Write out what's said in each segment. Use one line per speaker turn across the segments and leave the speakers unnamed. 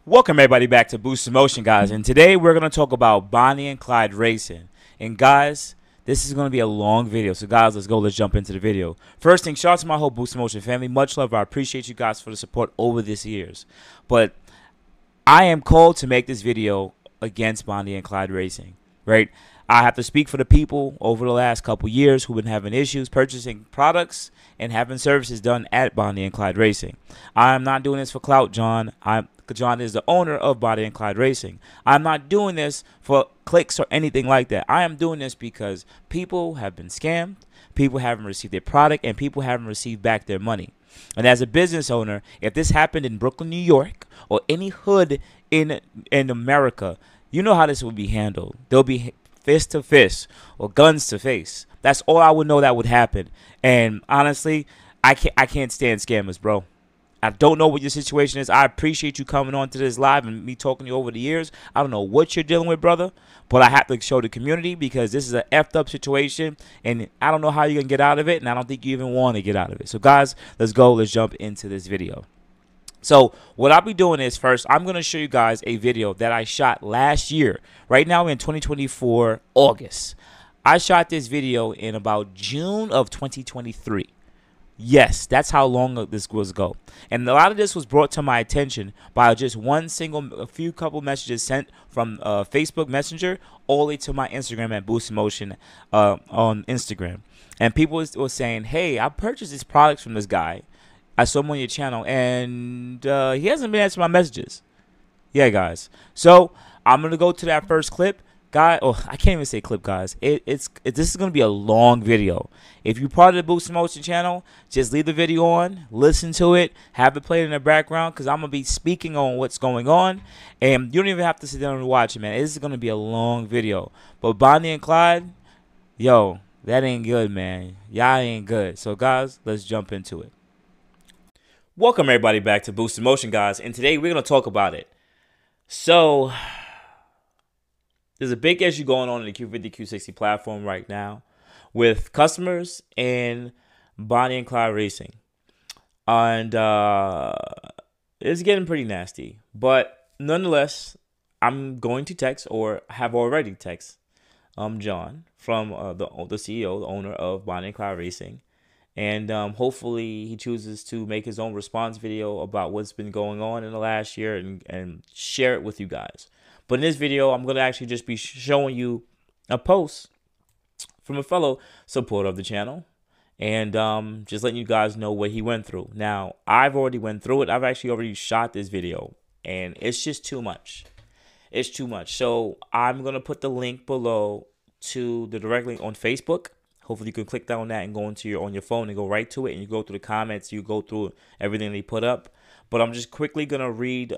Welcome everybody back to Boost Motion, guys. And today we're going to talk about Bonnie and Clyde Racing. And guys, this is going to be a long video. So guys, let's jump into the video. First thing, shout out to my whole Boost Motion family. Much love. I appreciate you guys for the support over these years. But I am called to make this video against Bonnie and Clyde Racing, right? I have to speak for the people over the last couple years who've been having issues purchasing products and having services done at Bonnie and Clyde Racing. I am not doing this for clout, John. John is the owner of Bonnie and Clyde Racing. I'm not doing this for clicks or anything like that. I am doing this because people have been scammed, people haven't received their product, and people haven't received back their money. And as a business owner, if this happened in Brooklyn, New York, or any hood in America, you know how this would be handled. There'll be fist to fist or guns to face. That's all I would know that would happen. And honestly, I can't stand scammers, bro. I don't know what your situation is. I appreciate you coming on to this live and me talking to you over the years. I don't know what you're dealing with, brother, but I have to show the community because this is an effed up situation, and I don't know how you're going to get out of it, and I don't think you even want to get out of it. So, guys, let's go. Let's jump into this video. So what I'll be doing is first, I'm going to show you guys a video that I shot last year. Right now in 2024, August. I shot this video in about June of 2023. Yes, that's how long this was ago. And a lot of this was brought to my attention by just a few couple messages sent from Facebook Messenger all the way to my Instagram at Boost Motion on Instagram. And people were saying, hey, I purchased these products from this guy. I saw him on your channel, and he hasn't been answering my messages. Yeah, guys. So I'm gonna go to that first clip, guy. Oh, I can't even say clip, guys. This is gonna be a long video. If you're part of the Boost Motion channel, just leave the video on, listen to it, have it played in the background, because I'm gonna be speaking on what's going on, and you don't even have to sit down and watch it, man. This is gonna be a long video. But Bonnie and Clyde, yo, that ain't good, man. Y'all ain't good. So, guys, let's jump into it. Welcome everybody back to Boost Motion, guys, and today we're going to talk about it. So, there's a big issue going on in the Q50, Q60 platform right now with customers and Bonnie and Clyde Racing. And it's getting pretty nasty. But nonetheless, I'm going to text, or have already text, John from the CEO, the owner of Bonnie and Clyde Racing. And hopefully he chooses to make his own response video about what's been going on in the last year and share it with you guys. But in this video, I'm going to actually just be showing you a post from a fellow supporter of the channel. And just letting you guys know what he went through. Now, I've already went through it. I've actually already shot this video. And it's just too much. It's too much. So I'm going to put the link below to the direct link on Facebook. Hopefully you can click down on that and go on your phone and go right to it, and you go through the comments, you go through everything they put up. But I'm just quickly gonna read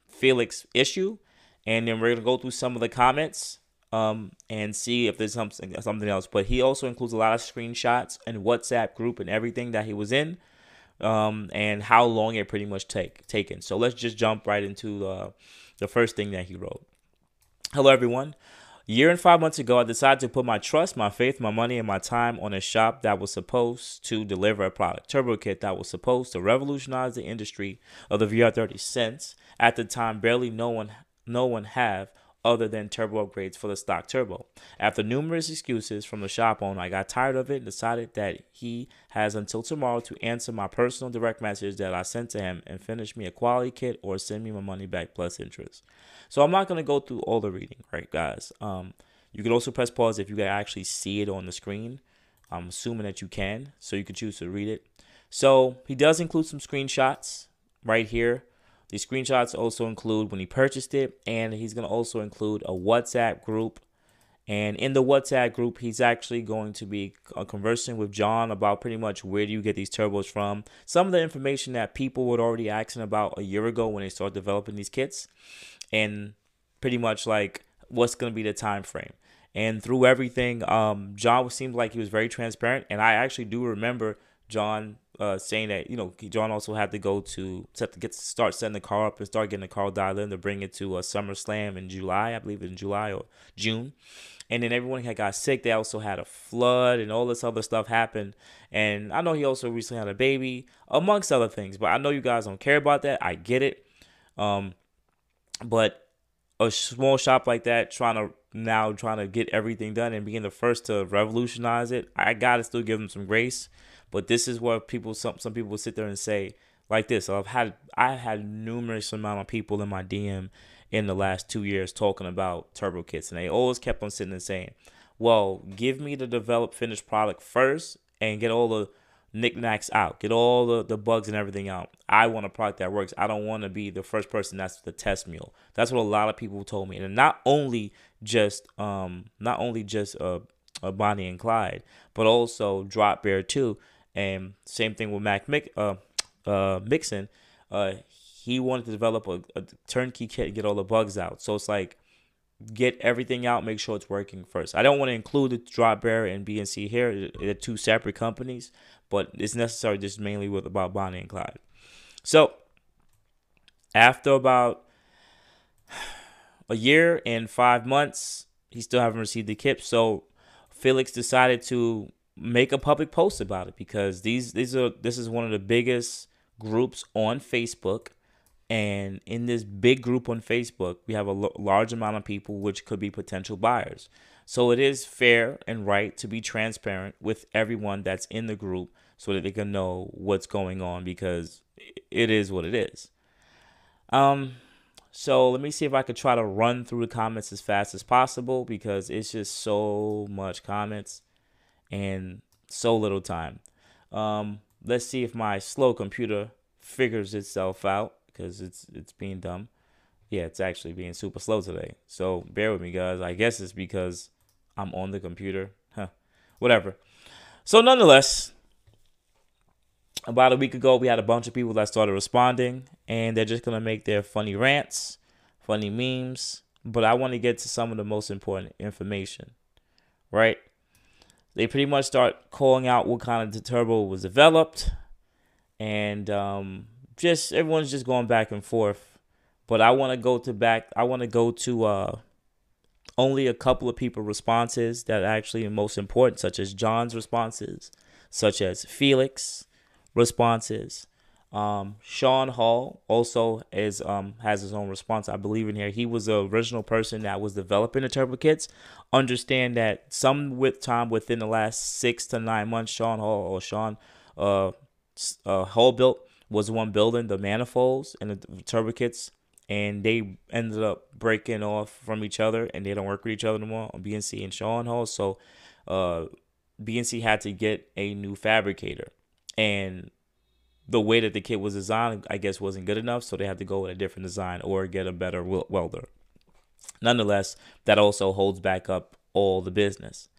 Felix's issue, and then we're gonna go through some of the comments and see if there's something else. But he also includes a lot of screenshots and WhatsApp group and everything that he was in, and how long it pretty much taken. So let's just jump right into the first thing that he wrote. Hello everyone. A year and 5 months ago, I decided to put my trust, my faith, my money, and my time on a shop that was supposed to deliver a product, Turbo Kit, that was supposed to revolutionize the industry of the VR30. Since at the time, barely no one have other than turbo upgrades for the stock turbo. After numerous excuses from the shop owner, I got tired of it and decided that he has until tomorrow to answer my personal direct message that I sent to him and finish me a quality kit or send me my money back plus interest. So I'm not going to go through all the reading, right, guys? You can also press pause if you can actually see it on the screen. I'm assuming that you can, so you can choose to read it. So he does include some screenshots right here. These screenshots also include when he purchased it, and he's going to also include a WhatsApp group. And in the WhatsApp group, he's actually going to be conversing with John about pretty much where do you get these turbos from. Some of the information that people were already asking about a year ago when they started developing these kits. And pretty much like what's going to be the time frame. And through everything, John seemed like he was very transparent. And I actually do remember John saying that, you know, John also had to go to start setting the car up and start getting the car dialed in to bring it to a SummerSlam in July, I believe in July or June. And then everyone had got sick. They also had a flood and all this other stuff happened. And I know he also recently had a baby, amongst other things. But I know you guys don't care about that. I get it. But a small shop like that trying to get everything done and being the first to revolutionize it, I gotta still give them some grace. But this is what some people sit there and say like this. I had numerous amount of people in my DM in the last 2 years talking about turbo kits, and they always kept on sitting and saying, well, give me the developed finished product first and get all the knickknacks out, get all the bugs and everything out. I want a product that works. I don't want to be the first person that's the test mule. That's what a lot of people told me, and not only just Bonnie and Clyde, but also Drop Bear too. And same thing with Mixon. He wanted to develop a turnkey kit and get all the bugs out. So it's like, get everything out, make sure it's working first. I don't want to include the Drop Bear and BNC here. They're two separate companies, but it's necessary just mainly about Bonnie and Clyde. So after about a year and 5 months, he still haven't received the kit. So Felix decided to make a public post about it, because this is one of the biggest groups on Facebook. And in this big group on Facebook, we have a large amount of people which could be potential buyers. So it is fair and right to be transparent with everyone that's in the group so that they can know what's going on, because it is what it is. So let me see if I could try to run through the comments as fast as possible, because it's just so much comments and so little time. Let's see if my slow computer figures itself out, because it's being dumb. Yeah, it's actually being super slow today. So bear with me, guys. I guess it's because I'm on the computer. Whatever. So nonetheless, about a week ago, we had a bunch of people that started responding, and they're just going to make their funny rants, funny memes. But I want to get to some of the most important information, right? They pretty much start calling out what kind of turbo was developed, and just everyone's just going back and forth. But I want to go to only a couple of people responses that are actually the most important, such as John's responses, such as Felix responses. Sean Hall also has his own response, I believe, in here. He was the original person that was developing the turbo kits. Understand that time within the last 6 to 9 months, Sean Hall built was the one building the manifolds and the turbo kits, and they ended up breaking off from each other, and they don't work with each other anymore on BNC and Sean Hall. So BNC had to get a new fabricator, and the way that the kit was designed, I guess, wasn't good enough, so they had to go with a different design or get a better welder. Nonetheless, that also holds back up all the business.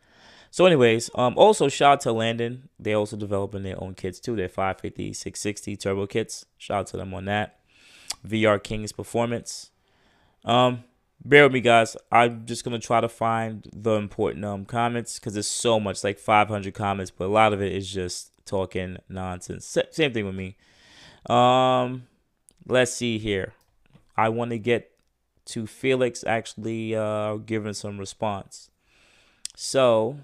So anyways, also shout out to Landon. They also developing their own kits too. Their 550, 660 turbo kits. Shout out to them on that. VR Kings Performance. Bear with me, guys. I'm just going to try to find the important comments, because there's so much, like 500 comments, but a lot of it is just talking nonsense. Same thing with me. Let's see here. I want to get to Felix actually giving some response. So,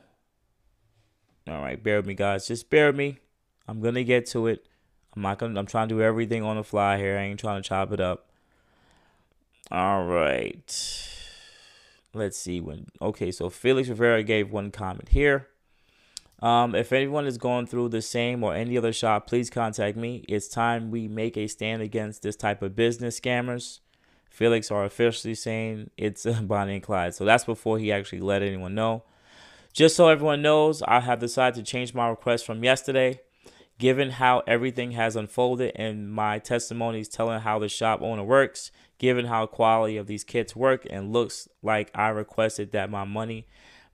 all right, bear with me, guys. Just bear with me. I'm gonna get to it. I'm trying to do everything on the fly here. I ain't trying to chop it up. All right. Let's see okay, so Felix Rivera gave one comment here. If anyone is going through the same or any other shop, please contact me. It's time we make a stand against this type of business scammers. Felix are officially saying it's Bonnie and Clyde. So that's before he actually let anyone know. Just so everyone knows, I have decided to change my request from yesterday. Given how everything has unfolded and my testimonies telling how the shop owner works, given how quality of these kits work, and looks like I requested that my money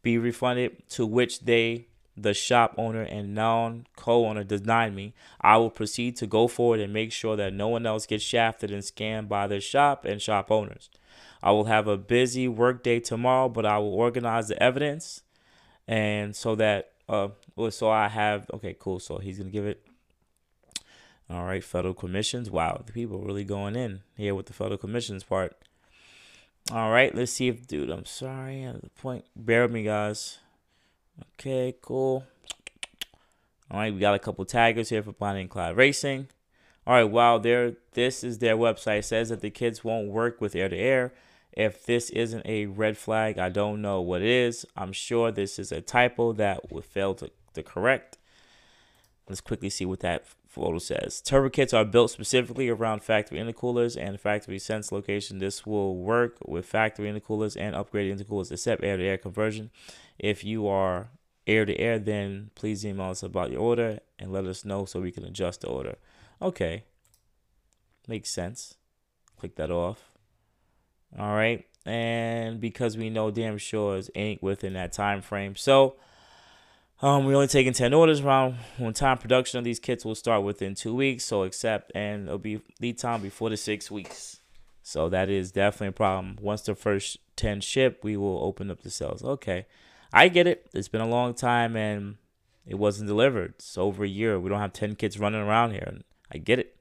be refunded, to which the shop owner and non-co-owner denied me, I will proceed to go forward and make sure that no one else gets shafted and scammed by the shop and shop owners. I will have a busy work day tomorrow, but I will organize the evidence, and so that okay, cool. So he's gonna give it. All right, federal commissions. Wow, the people are really going in here with the federal commissions part. All right, let's see if, dude, I'm sorry. At the point, bear with me, guys. Okay, cool. All right, we got a couple taggers here for Bonnie and Clyde Racing. All right, wow, this is their website. It says that the kits won't work with air to air. If this isn't a red flag, I don't know what it is. I'm sure this is a typo that would fail to correct. Let's quickly see what that photo says. Turbo kits are built specifically around factory intercoolers and factory sense location. This will work with factory intercoolers and upgraded intercoolers except air-to-air conversion. If you are air-to-air, then please email us about your order and let us know so we can adjust the order. Okay, makes sense. Click that off. All right, and because we know damn sure it ain't within that time frame, so we're only taking 10 orders around on time. Production of these kits will start within 2 weeks, so accept, and it'll be lead time before the 6 weeks. So that is definitely a problem. Once the first 10 ship, we will open up the sales. Okay, I get it. It's been a long time and it wasn't delivered. It's over a year. We don't have 10 kits running around here. I get it.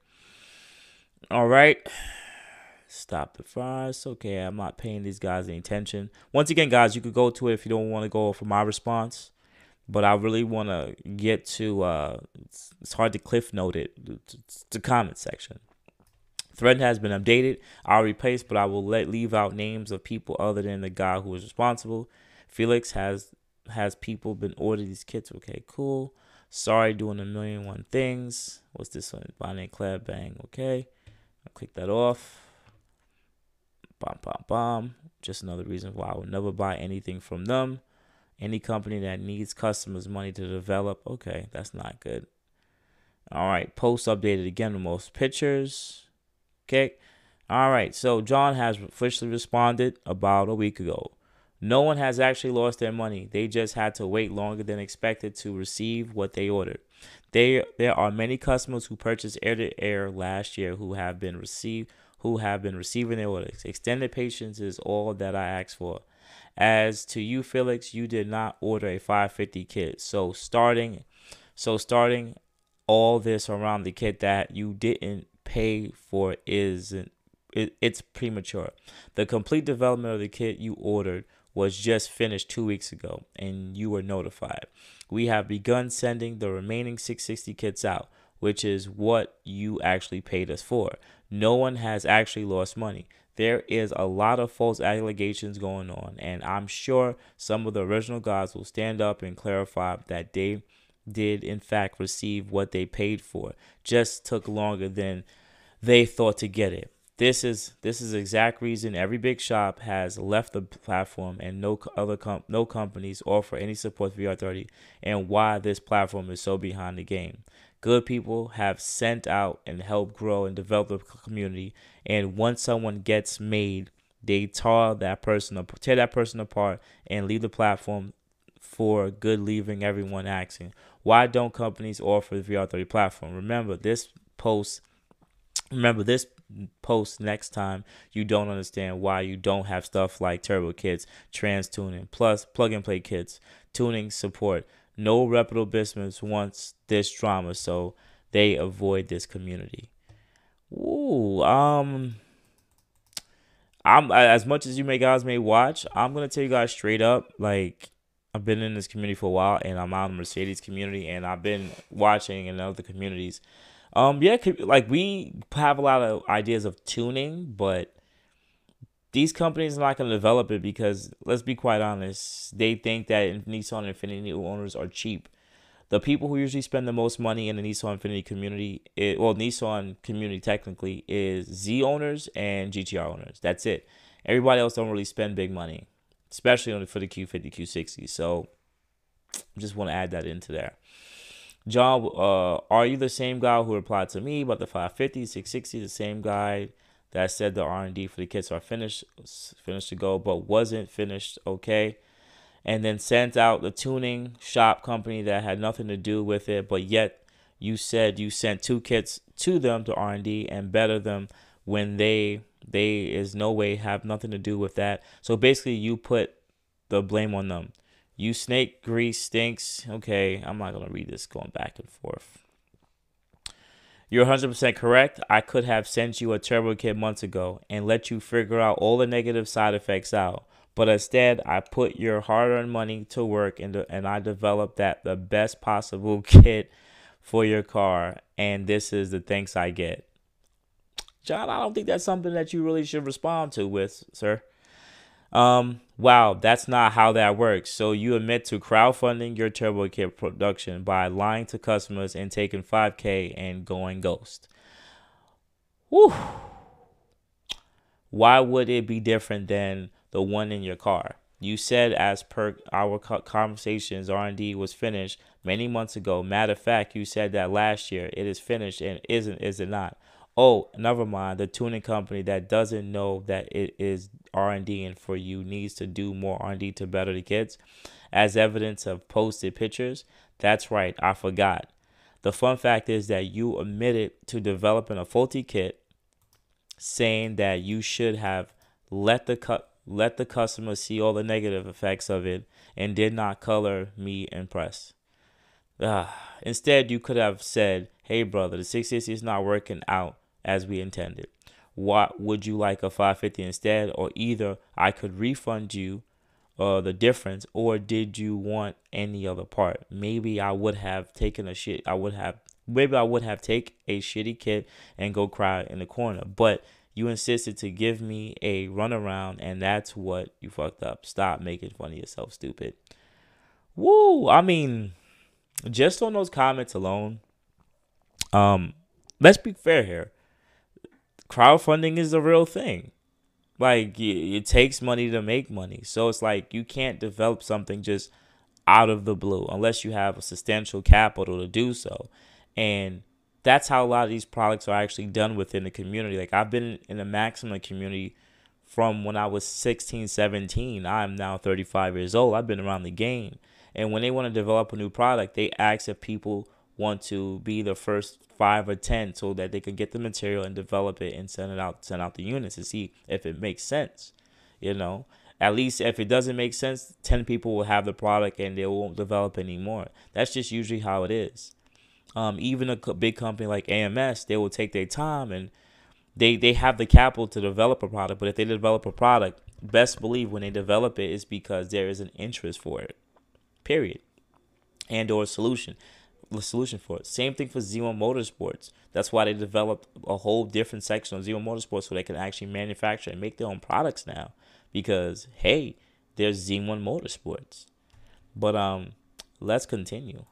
All right. Stop the fries. Okay, I'm not paying these guys any attention. Once again, guys, you could go to it if you don't want to go for my response. But I really want to get to, it's hard to cliff note it, it's the comment section. Thread has been updated. I'll replace, but I will leave out names of people other than the guy who was responsible. Felix has people been ordered these kits. Okay, cool. Sorry, doing a million one things. What's this one? Bonnie and Claire, bang. Okay, I'll click that off. Bom, bom, bom. Just another reason why I will never buy anything from them. Any company that needs customers' money to develop. Okay, that's not good. All right, post updated again with most pictures. Okay. All right, so John has officially responded about a week ago. No one has actually lost their money. They just had to wait longer than expected to receive what they ordered. There are many customers who purchased air-to-air last year who have been receiving their orders. Extended patience is all that I ask for. As to you, Felix, you did not order a 550 kit. So starting all this around the kit that you didn't pay for it's premature. The complete development of the kit you ordered was just finished 2 weeks ago and you were notified. We have begun sending the remaining 660 kits out, which is what you actually paid us for. No one has actually lost money. There is a lot of false allegations going on, and I'm sure some of the original guys will stand up and clarify that they did in fact receive what they paid for. Just took longer than they thought to get it. This is the exact reason every big shop has left the platform and no companies offer any support for VR30, and why this platform is so behind the game. Good people have sent out and helped grow and develop the community, and once someone gets made, they tear that person apart and leave the platform for good, leaving everyone asking, why don't companies offer the VR30 platform? Remember this post next time you don't understand why you don't have stuff like turbo kits, trans tuning, plus plug and play kits, tuning support. No reputable business wants this drama, so they avoid this community. Ooh, I'm as much as you guys may watch, I'm gonna tell you guys straight up, like, I've been in this community for a while, and I'm out in the Mercedes community, and I've been watching in other communities. Yeah, like, we have a lot of ideas of tuning, but these companies are not going to develop it because, let's be quite honest, they think that Nissan and Infiniti owners are cheap. The people who usually spend the most money in the Nissan Infiniti community, Nissan community technically, is Z owners and GTR owners. That's it. Everybody else don't really spend big money, especially for the Q50, Q60. So I just want to add that into there. John, are you the same guy who replied to me about the 550, 660, the same guy that said the R&D for the kits are finished to go, but wasn't finished, okay? And then sent out the tuning shop company that had nothing to do with it, but yet you said you sent 2 kits to them to R&D and better them when they is no way have nothing to do with that. So basically you put the blame on them. You snake grease stinks. Okay, I'm not going to read this going back and forth. You're 100% correct. I could have sent you a turbo kit months ago and let you figure out all the negative side effects out. But instead, I put your hard-earned money to work and I developed the best possible kit for your car, and this is the thanks I get. John, I don't think that's something that you really should respond to with, sir. Wow, that's not how that works. So you admit to crowdfunding your turbo kit production by lying to customers and taking 5K and going ghost. Whew. Why would it be different than the one in your car? You said as per our conversations, R&D was finished many months ago. Matter of fact, you said that last year. It is finished and is it not? Oh, never mind. The tuning company that doesn't know that it is R&D and for you needs to do more R&D to better the kits as evidence of posted pictures. That's right. I forgot. The fun fact is that you admitted to developing a faulty kit, saying that you should have let the customer see all the negative effects of it and did not color me impressed. Instead, you could have said, "Hey, brother, the 660 is not working out as we intended. What would you like, a 550 instead? Or either I could refund you the difference, or did you want any other part? Maybe I would have taken a shit. Maybe I would have taken a shitty kit and go cry in the corner. But you insisted to give me a runaround, and that's what you fucked up. Stop making fun of yourself, stupid." Woo! I mean, just on those comments alone, let's be fair here. Crowdfunding is a real thing. Like, it takes money to make money. So it's like you can't develop something just out of the blue unless you have a substantial capital to do so. And that's how a lot of these products are actually done within the community. Like, I've been in the maximum community from when I was 16, 17. I'm now 35 years old. I've been around the game. And when they want to develop a new product, they ask if people want to be the first 5 or 10 so that they can get the material and develop it and send out the units to see if it makes sense. At least if it doesn't make sense, 10 people will have the product and they won't develop anymore. That's just usually how it is. Even a big company like AMS, they will take their time and they have the capital to develop a product. But if they develop a product, best believe when they develop it is because there is an interest for it, period, and or the solution for it. Same thing for Z1 Motorsports. That's why they developed a whole different section of Z1 Motorsports so they can actually manufacture and make their own products now. Because hey, there's Z1 Motorsports. But let's continue.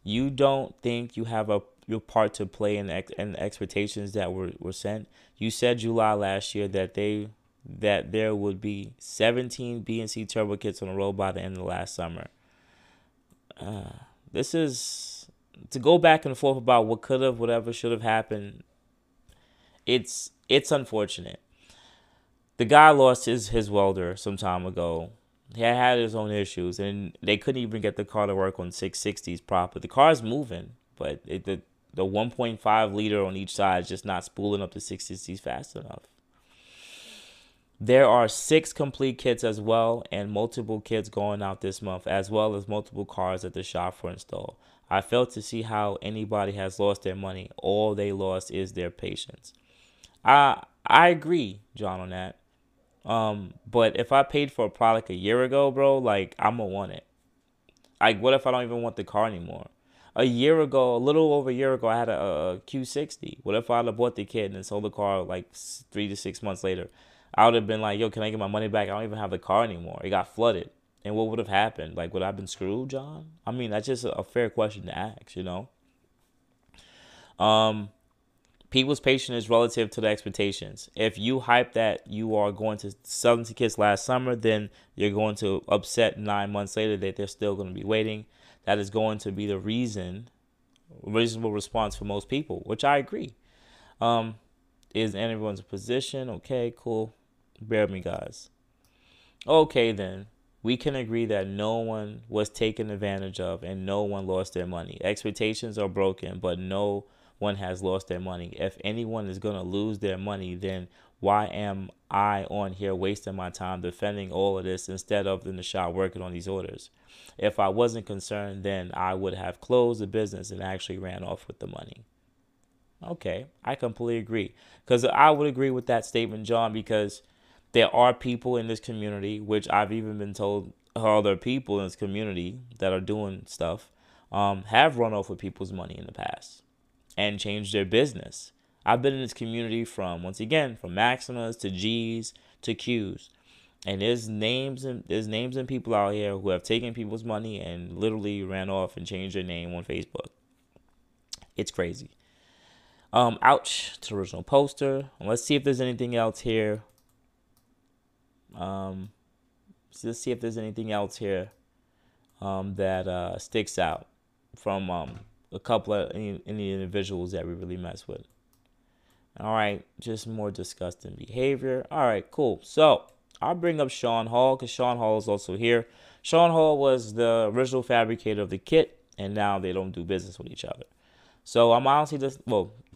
You don't think you have your part to play in the expectations that were sent. You said July last year that there would be 17 B and C turbo kits on the road by the end of last summer. This is to go back and forth about what could have, whatever should have happened. It's unfortunate. The guy lost his welder some time ago. He had his own issues, and they couldn't even get the car to work on 660s properly. The car's moving, but the 1.5 liter on each side is just not spooling up the 660s fast enough. There are 6 complete kits as well, and multiple kits going out this month, as well as multiple cars at the shop for install. I failed to see how anybody has lost their money. All they lost is their patience. I agree, John, on that. But if I paid for a product a year ago, bro, like, I'm gonna want it. Like, what if I don't even want the car anymore? A little over a year ago, I had a Q60. What if I'd have bought the kit and then sold the car like 3 to 6 months later? I would have been like, yo, can I get my money back? I don't even have the car anymore. It got flooded. And what would have happened? Like, would I have been screwed, John? I mean, that's just a fair question to ask, People's patience is relative to the expectations. If you hype that you are going to sell them to kids last summer, then you're going to upset 9 months later that they're still going to be waiting. That is going to be the reasonable response for most people, which I agree. Is everyone's position? Okay, cool. Bear with me, guys. Okay, then. We can agree that no one was taken advantage of and no one lost their money. Expectations are broken, but no one has lost their money. If anyone is going to lose their money, then why am I on here wasting my time defending all of this instead of in the shop working on these orders? If I wasn't concerned, then I would have closed the business and actually ran off with the money. Okay, I completely agree. Because I would agree with that statement, John, because there are people in this community, which I've even been told other people in this community that are doing stuff, have run off with people's money in the past and changed their business. I've been in this community from, once again, from Maximas to G's to Q's. And there's names and people out here who have taken people's money and literally ran off and changed their name on Facebook. It's crazy. Ouch to the original poster. Let's see if there's anything else here. Um, let's see if there's anything else here that sticks out from a couple of any individuals that we really mess with. All right, just more disgusting behavior. All right, cool. So I'll bring up Sean Hall because Sean Hall is also here. Sean Hall was the original fabricator of the kit, and now they don't do business with each other. So I'm honestly just,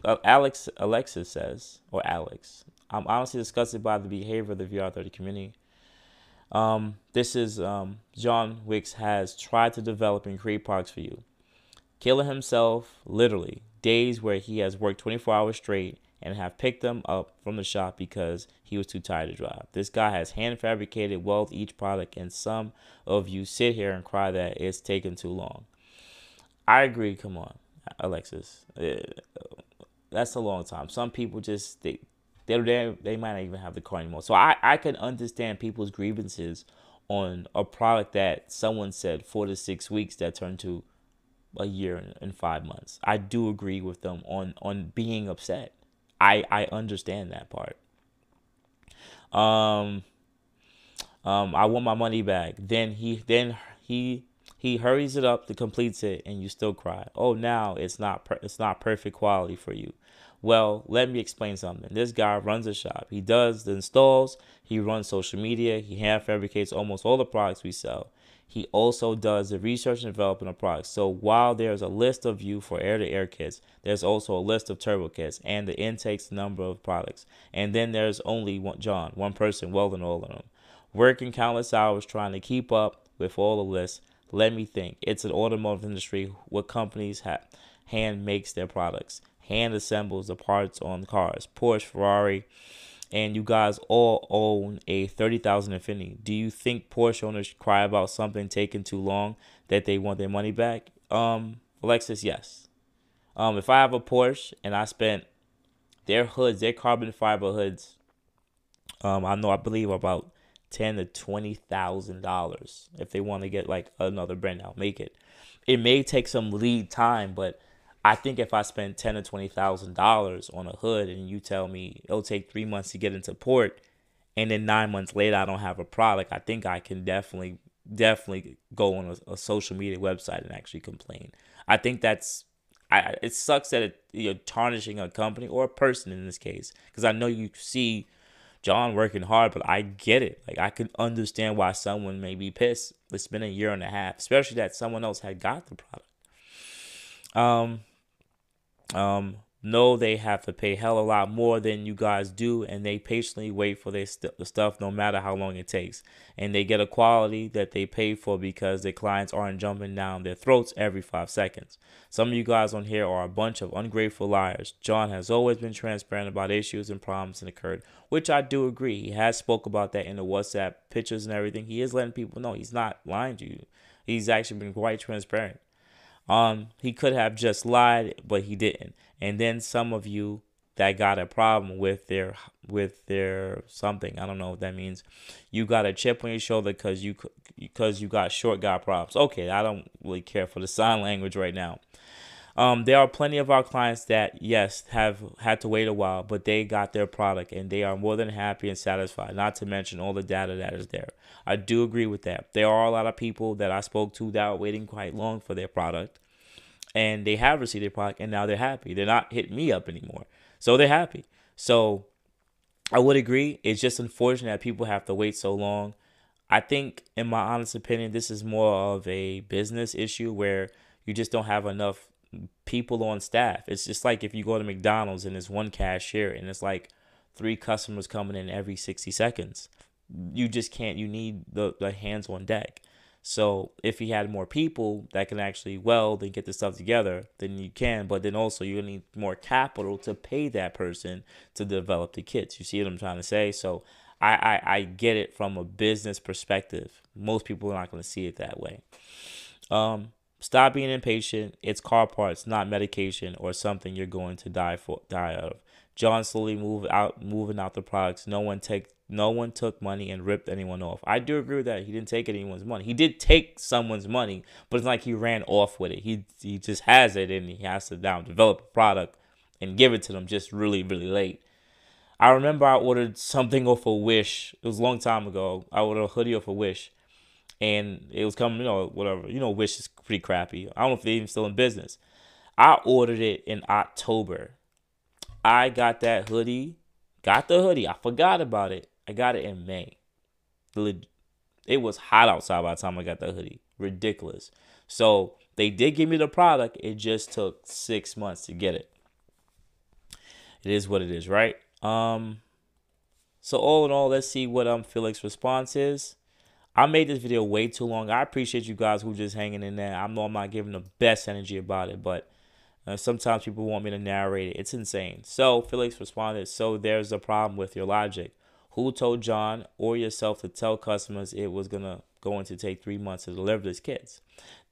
Alexis says, or Alex, I'm honestly disgusted by the behavior of the VR30 community. This is John Wicks has tried to develop and create products for you, killing himself literally days where he has worked 24 hours straight and have picked them up from the shop because he was too tired to drive. This guy has hand fabricated welded each product, and some of you sit here and cry that it's taken too long. I agree. Come on, Alexis. That's a long time. Some people just they might not even have the car anymore. So I can understand people's grievances on a product that someone said 4 to 6 weeks that turned to a year and 5 months. I do agree with them on being upset. I understand that part. I want my money back. Then he hurries it up to completes it, and you still cry. Oh, now it's not perfect quality for you. Well, let me explain something. This guy runs a shop. He does the installs. He runs social media. He hand fabricates almost all the products we sell. He also does the research and development of products. So while there's a list of you for air-to-air kits, there's also a list of turbo kits and the intakes number of products. And then there's only one person welding all of them, working countless hours trying to keep up with all the lists. Let me think. It's an automotive industry. What companies hand makes their products, hand assembles the parts on cars, Porsche, Ferrari, and you guys all own a 30,000 Infiniti. Do you think Porsche owners cry about something taking too long that they want their money back? Alexis, yes. If I have a Porsche and I spent their carbon fiber hoods, I believe about $10,000 to $20,000 if they want to get like another brand out, make it. It may take some lead time, but I think if I spend $10,000 to $20,000 on a hood and you tell me it'll take 3 months to get into port, and then 9 months later I don't have a product, I think I can definitely go on a social media website and actually complain. I think it sucks that you're tarnishing a company or a person in this case, because I know you see John working hard, but I get it. Like, I can understand why someone may be pissed. It's been a year and a half, especially that someone else had got the product. No, they have to pay hell a lot more than you guys do, and they patiently wait for the stuff no matter how long it takes. And they get a quality that they pay for because their clients aren't jumping down their throats every 5 seconds. Some of you guys on here are a bunch of ungrateful liars. John has always been transparent about issues and problems that occurred, which I do agree. He has spoke about that in the WhatsApp pictures and everything. He is letting people know he's not lying to you. He's actually been quite transparent. He could have just lied, but he didn't. And then some of you that got a problem with their something, I don't know what that means. You got a chip on your shoulder because you got short guy problems. Okay, I don't really care for the sign language right now. There are plenty of our clients that, yes, have had to wait a while, but they got their product and they are more than happy and satisfied, not to mention all the data that is there. I do agree with that. There are a lot of people that I spoke to that are waiting quite long for their product, and they have received their product, and now they're happy. They're not hitting me up anymore, so they're happy. So I would agree. It's just unfortunate that people have to wait so long. I think, in my honest opinion, this is more of a business issue where you just don't have enough people on staff. It's just like if you go to McDonald's and there's one cashier and it's like 3 customers coming in every 60 seconds. You just can't. You need the hands on deck. So if you had more people that can actually weld and get the stuff together, then you can. But then also you need more capital to pay that person to develop the kits. You see what I'm trying to say? So I get it from a business perspective. Most people are not going to see it that way. Stop being impatient. It's car parts, not medication or something you're going to die of. John slowly moving out the products. No one took money and ripped anyone off. I do agree with that. He didn't take anyone's money. He did take someone's money, but it's like he ran off with it. He just has it and he has to now develop a product and give it to them just really, really late. I remember I ordered something off of Wish. It was a long time ago. I ordered a hoodie off of Wish. And it was coming, whatever. Wish is pretty crappy. I don't know if they're even still in business. I ordered it in October. I got that hoodie. Got the hoodie. I forgot about it. I got it in May. It was hot outside by the time I got that hoodie. Ridiculous. So they did give me the product. It just took 6 months to get it. It is what it is, right? So all in all, let's see what Felix's response is. I made this video way too long. I appreciate you guys who just hanging in there. I know I'm not giving the best energy about it, but sometimes people want me to narrate it. It's insane. So Felix responded, so there's a problem with your logic. Who told John or yourself to tell customers it was going to take 3 months to deliver these kits?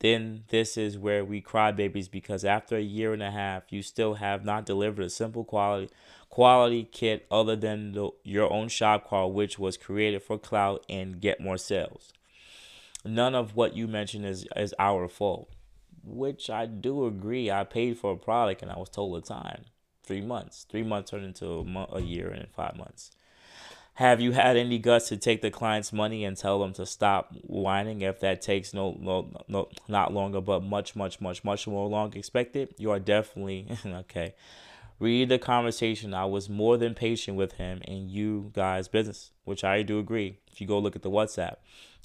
Then this is where we cry babies, because after a year and a half, you still have not delivered a simple quality kit other than your own shop car, which was created for clout and get more sales. None of what you mentioned is our fault, which I do agree. I paid for a product and I was told the time, 3 months. 3 months turned into a year and 5 months. Have you had any guts to take the client's money and tell them to stop whining if that takes not longer, but much more long expected? You are definitely okay. Read the conversation. I was more than patient with him and you guys' business, which I do agree. If you go look at the WhatsApp,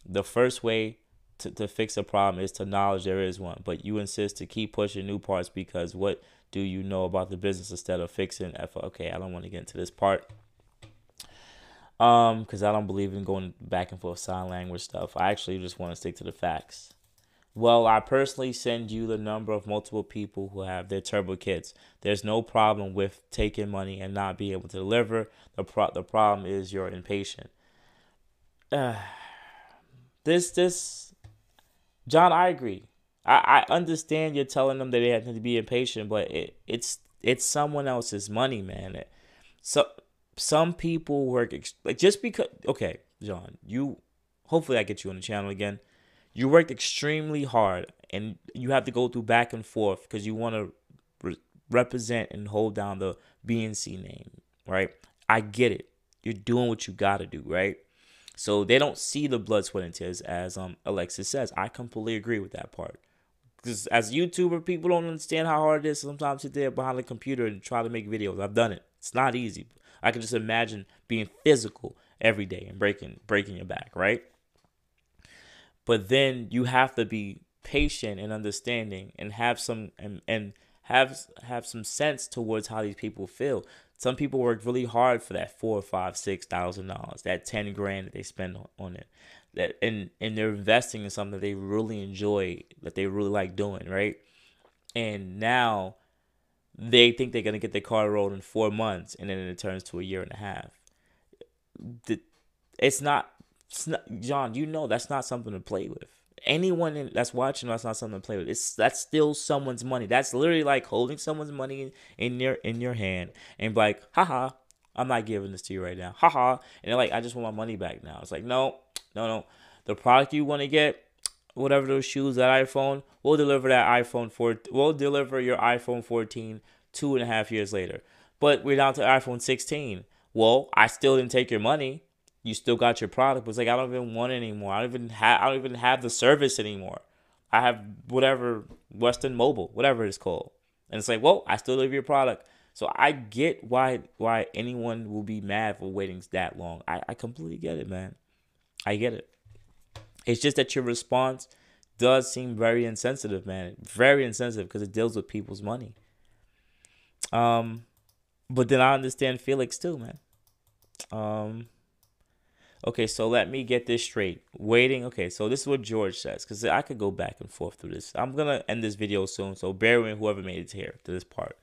the first way to fix a problem is to acknowledge there is one, but you insist to keep pushing new parts because what do you know about the business instead of fixing Okay, I don't want to get into this part. Because I don't believe in going back and forth sign language stuff. I actually just want to stick to the facts. Well, I personally send you the number of multiple people who have their turbo kits. There's no problem with taking money and not being able to deliver. The problem is you're impatient. John, I agree. I understand you're telling them that they have to be impatient, but it's someone else's money, man. So some people work just because. Okay, John, hopefully I get you on the channel again. You worked extremely hard, and you have to go through back and forth because you want to represent and hold down the BNC name, right? I get it. You're doing what you got to do, right? So they don't see the blood, sweat, and tears, as Alexis says. I completely agree with that part. Because as a YouTuber, people don't understand how hard it is to sometimes sit there behind the computer and try to make videos. I've done it. It's not easy. I can just imagine being physical every day and breaking your back, right? But then you have to be patient and understanding and have some have some sense towards how these people feel. Some people work really hard for that $4,000, $5,000, $6,000, that 10 grand that they spend on it. And they're investing in something that they really enjoy, that they really like doing, right? And now they think they're gonna get their car rolled in 4 months, and then it turns to a year and a half. It's not, John. That's not something to play with. Anyone that's watching, that's not something to play with. That's still someone's money. That's literally like holding someone's money in your hand and be like, haha, I'm not giving this to you right now, haha. And they're like, I just want my money back now. It's like, no. The product you want to get, whatever those shoes, that iPhone, we'll deliver We'll deliver your iPhone 14 2.5 years later. But we're down to iPhone 16. Well, I still didn't take your money. You still got your product, but it's like, I don't even want it anymore. I don't even have the service anymore. I have whatever, Western Mobile, whatever it's called. And it's like, well, I still deliver your product. So I get why anyone will be mad for waiting that long. I completely get it, man. I get it. It's just that your response does seem very insensitive, man. Very insensitive, because it deals with people's money. But then I understand Felix too, man. Okay, so let me get this straight. Waiting. Okay, so this is what George says, because I could go back and forth through this. I'm going to end this video soon, so bear with me, whoever made it here to this part.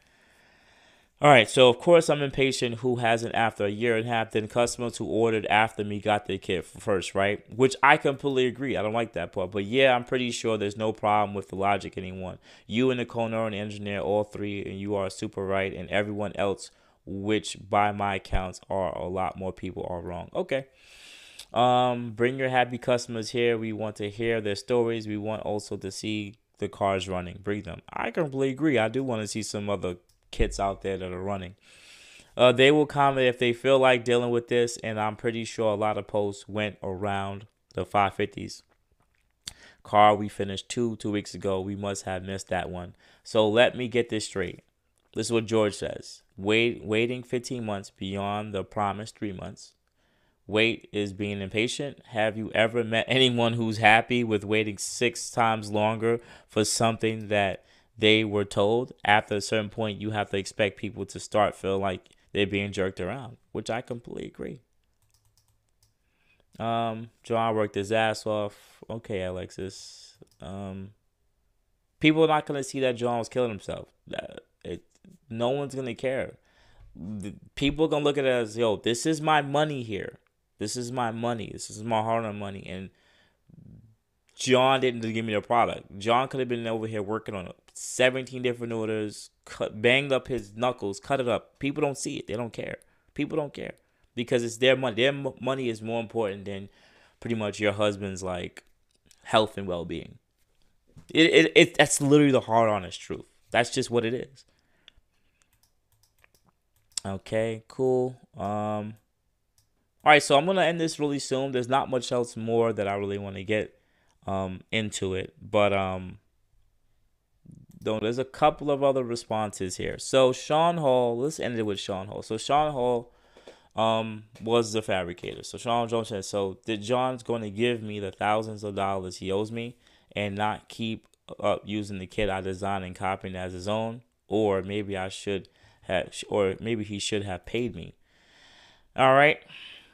All right, so of course I'm impatient who hasn't after a year and a half, then customers who ordered after me got their kit first, right? Which I completely agree. I don't like that part. But yeah, I'm pretty sure there's no problem with the logic anyone. You and the co-owner and the engineer, all three, and you are super right, and everyone else, which by my accounts are a lot more people, are wrong. Okay. Bring your happy customers here. We want to hear their stories. We want also to see the cars running. Bring them. I completely agree. I do want to see some other kits out there that are running. They will comment if they feel like dealing with this, and I'm pretty sure a lot of posts went around the 550s. Car we finished two weeks ago. We must have missed that one. So let me get this straight. This is what George says. Waiting 15 months beyond the promised 3 months. Wait is being impatient. Have you ever met anyone who's happy with waiting 6 times longer for something that they were told? After a certain point, you have to expect people to start feeling like they're being jerked around, which I completely agree. John worked his ass off. Okay, Alexis. People are not gonna see that John was killing himself. No one's gonna care. People are gonna look at it as, yo, this is my money here. This is my money. This is my hard-earned money. And John didn't give me the product. John could have been over here working on 17 different orders, banged up his knuckles, cut it up. People don't see it. They don't care. People don't care because it's their money. Their money is more important than pretty much your husband's like health and well-being. That's literally the hard, honest truth. That's just what it is. Okay, cool. All right, so I'm gonna end this really soon. There's not much else more that I really want to get into it, but though there's a couple of other responses here. So Sean Hall, let's end it with Sean Hall. So Sean Hall was the fabricator. So Sean Jones said, so did John's going to give me the thousands of dollars he owes me and not keep up using the kit I designed and copying as his own, or maybe he should have paid me. All right.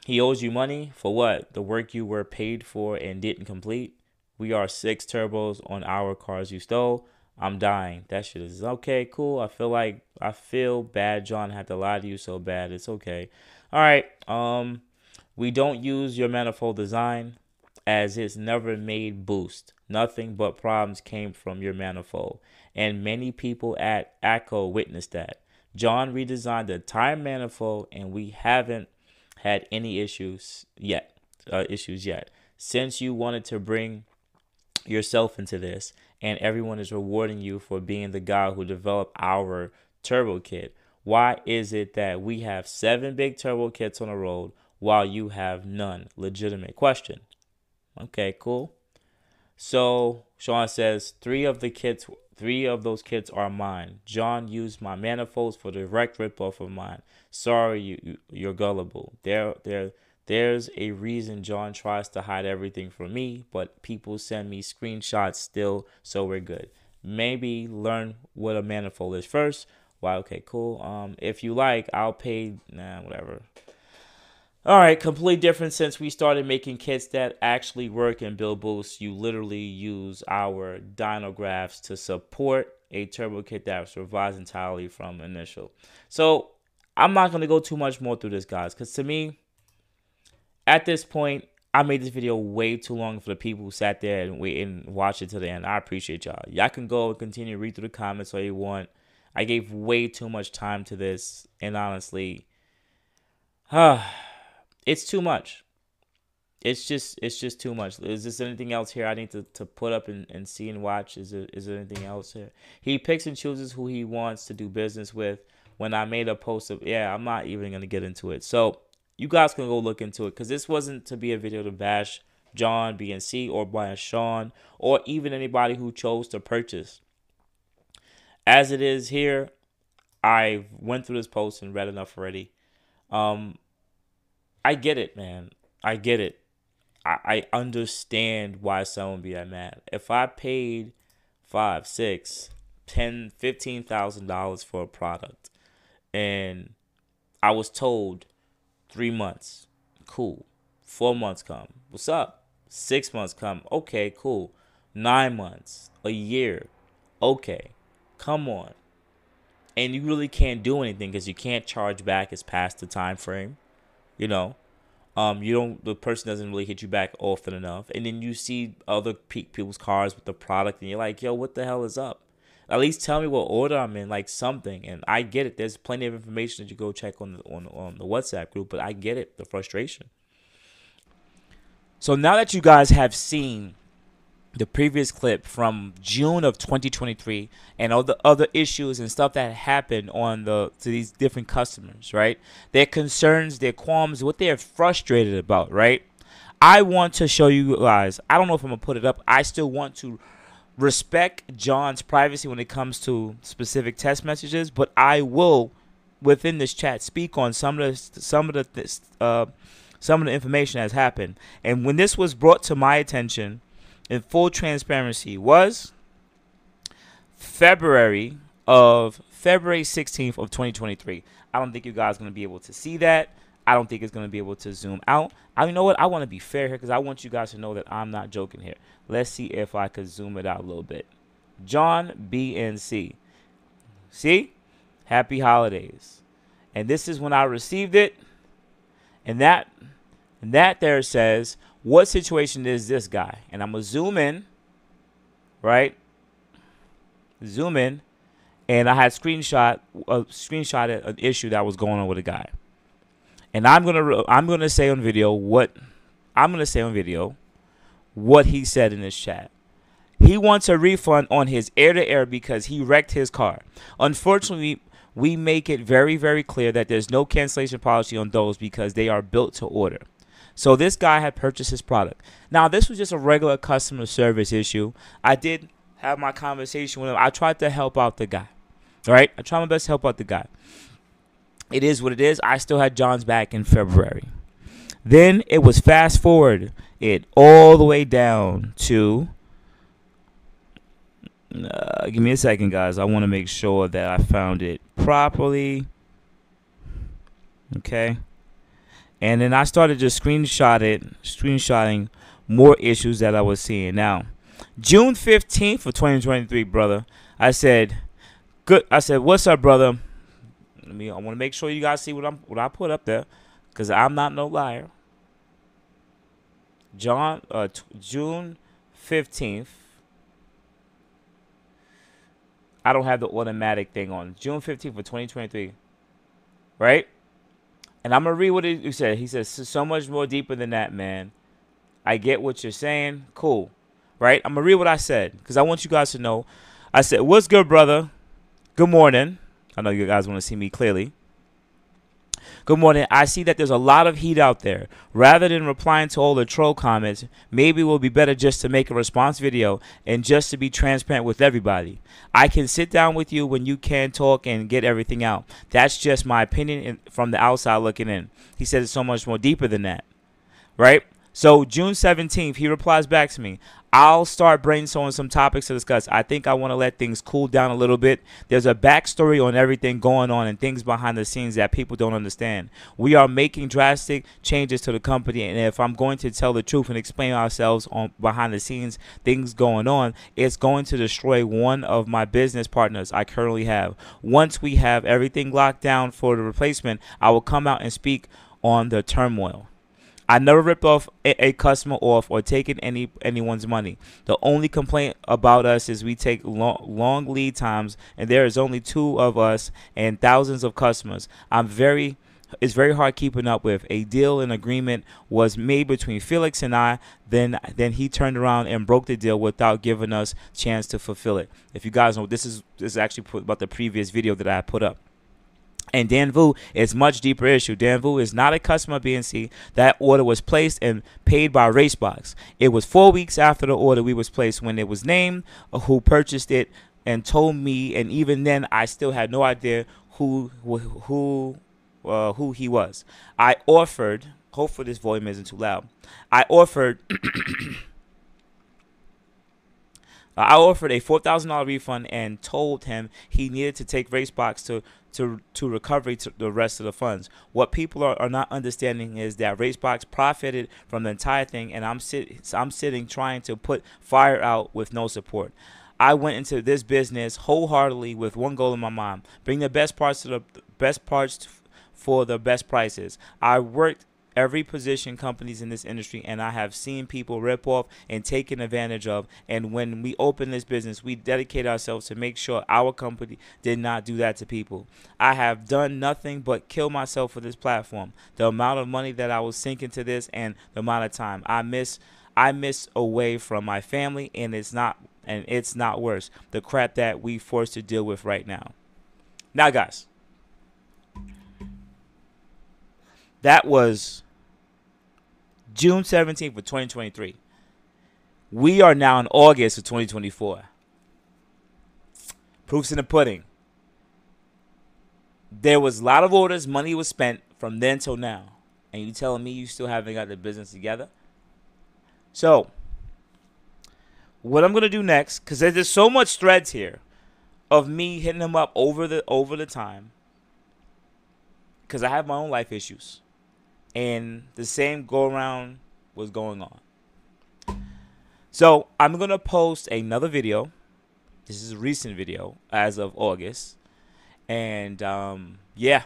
He owes you money for what? The work you were paid for and didn't complete. We are 6 turbos on our cars you stole. I'm dying. That shit is okay, cool. I feel bad John had to lie to you so bad. It's okay. All right. We don't use your manifold design as it's never made boost. Nothing but problems came from your manifold. And many people at ACO witnessed that. John redesigned the entire manifold and we haven't had any issues yet. Since you wanted to bring yourself into this and everyone is rewarding you for being the guy who developed our turbo kit, why is it that we have 7 big turbo kits on the road while you have none? Legitimate question. Okay, cool. So Sean says 3 of those kits are mine. John used my manifolds for direct ripoff of mine. Sorry, you're gullible. There's a reason John tries to hide everything from me, but people send me screenshots still, so we're good. Maybe learn what a manifold is first. Wow, okay, cool. If you like, I'll pay. Nah, whatever. All right, completely different since we started making kits that actually work and build boosts. You literally use our dynographs to support a turbo kit that was revised entirely from initial. So I'm not going to go too much more through this, guys, because to me, at this point, I made this video way too long for the people who sat there and wait and watch it to the end. I appreciate y'all. Y'all can go and continue to read through the comments all you want. I gave way too much time to this, and honestly, it's too much. It's just too much. Is there anything else here I need to put up and see and watch? Is there anything else here? He picks and chooses who he wants to do business with. When I made a post of, yeah, I'm not even going to get into it. So you guys can go look into it because this wasn't to be a video to bash John, BNC, or Brian Sean, or even anybody who chose to purchase. As it is here, I went through this post and read enough already. I get it, man. I get it. I understand why someone would be that mad. If I paid five, six, $10,000, $15,000 for a product and I was told 3 months, cool. 4 months come. What's up? 6 months come. Okay, cool. 9 months, a year. Okay. Come on. and you really can't do anything because you can't charge back. It's past the time frame. You know, you don't. The person doesn't really hit you back often enough, and then you see other people's cars with the product, and you're like, "Yo, what the hell is up?" At least tell me what order I'm in, like something. And I get it. There's plenty of information that you go check on the WhatsApp group, but I get it, the frustration. So now that you guys have seen the previous clip from June of 2023 and all the other issues and stuff that happened to these different customers, right? Their concerns, their qualms, what they're frustrated about, right? I want to show you guys. I don't know if I'm gonna put it up. I still want to respect John's privacy when it comes to specific text messages, but I will, within this chat, speak on some of the information that's happened. And when this was brought to my attention, in full transparency, was February 16th of 2023. I don't think you guys are going to be able to see that. I don't think it's going to be able to zoom out. You know what? I want to be fair here because I want you guys to know that I'm not joking here. Let's see if I could zoom it out a little bit. John BNC. See? Happy holidays. And this is when I received it. And that there says, what situation is this guy? And I'm going to zoom in, right? Zoom in. And I had screenshotted an issue that was going on with a guy. And I'm gonna say on video what he said in this chat. He wants a refund on his air-to-air because he wrecked his car. Unfortunately, we make it very, very clear that there's no cancellation policy on those because they are built to order. So this guy had purchased his product. Now, this was just a regular customer service issue. I did have my conversation with him. I tried to help out the guy. All right? I tried my best to help out the guy. It is what it is. I still had John's back in February. Then it was fast forward it all the way down to, give me a second, guys. I want to make sure that I found it properly. Okay. And then I started just screenshotting more issues that I was seeing. Now, June 15th of 2023, brother, I said, good. I said, what's up, brother? I want to make sure you guys see what I put up there, because I'm not no liar. June 15th. I don't have the automatic thing on. June 15th of 2023. Right? And I'm going to read what he said. He says, so much more deeper than that, man. I get what you're saying. Cool. Right? I'm going to read what I said, because I want you guys to know. I said, what's good, brother? Good morning. I know you guys want to see me clearly. Good morning. I see that there's a lot of heat out there. Rather than replying to all the troll comments, maybe it will be better just to make a response video and just to be transparent with everybody. I can sit down with you when you can talk and get everything out. That's just my opinion from the outside looking in. He said it's so much more deeper than that. Right? So June 17th, he replies back to me. I'll start brainstorming some topics to discuss. I think I want to let things cool down a little bit. There's a backstory on everything going on and things behind the scenes that people don't understand. We are making drastic changes to the company, and if I'm going to tell the truth and explain ourselves on behind the scenes things going on, it's going to destroy one of my business partners I currently have. Once we have everything locked down for the replacement, I will come out and speak on the turmoil. I never ripped off a customer off or taken anyone's money. The only complaint about us is we take long lead times, and there is only 2 of us and thousands of customers. It's very hard keeping up with. A deal and agreement was made between Felix and I. Then he turned around and broke the deal without giving us a chance to fulfill it. If you guys know, this is actually about the previous video that I put up. And Dan Vu is much deeper issue. Dan Vu is not a customer of BNC. That order was placed and paid by Racebox. It was 4 weeks after the order was placed when it was named who purchased it and told me, and even then I still had no idea who he was. I offered, hopefully this volume isn't too loud. I offered a $4,000 refund and told him he needed to take Racebox to recover the rest of the funds. What people are not understanding is that Racebox profited from the entire thing, and I'm sitting trying to put fire out with no support. I went into this business wholeheartedly with one goal in my mind: bring the best parts to the best parts for the best prices. I worked every position companies in this industry, and I have seen people rip off and taken advantage of. And when we opened this business, we dedicated ourselves to make sure our company did not do that to people. I have done nothing but kill myself for this platform. The amount of money that I was sinking to this, and the amount of time I miss away from my family, and it's not worse. The crap that we forced to deal with right now. Now, guys, that was June 17th of 2023. We are now in August of 2024. Proof's in the pudding. There was a lot of orders. Money was spent from then till now. And you telling me you still haven't got the business together? So, what I'm going to do next, because there's so much threads here of me hitting him up over the time, because I have my own life issues. And the same go-around was going on. So, I'm going to post another video. This is a recent video as of August. And, yeah.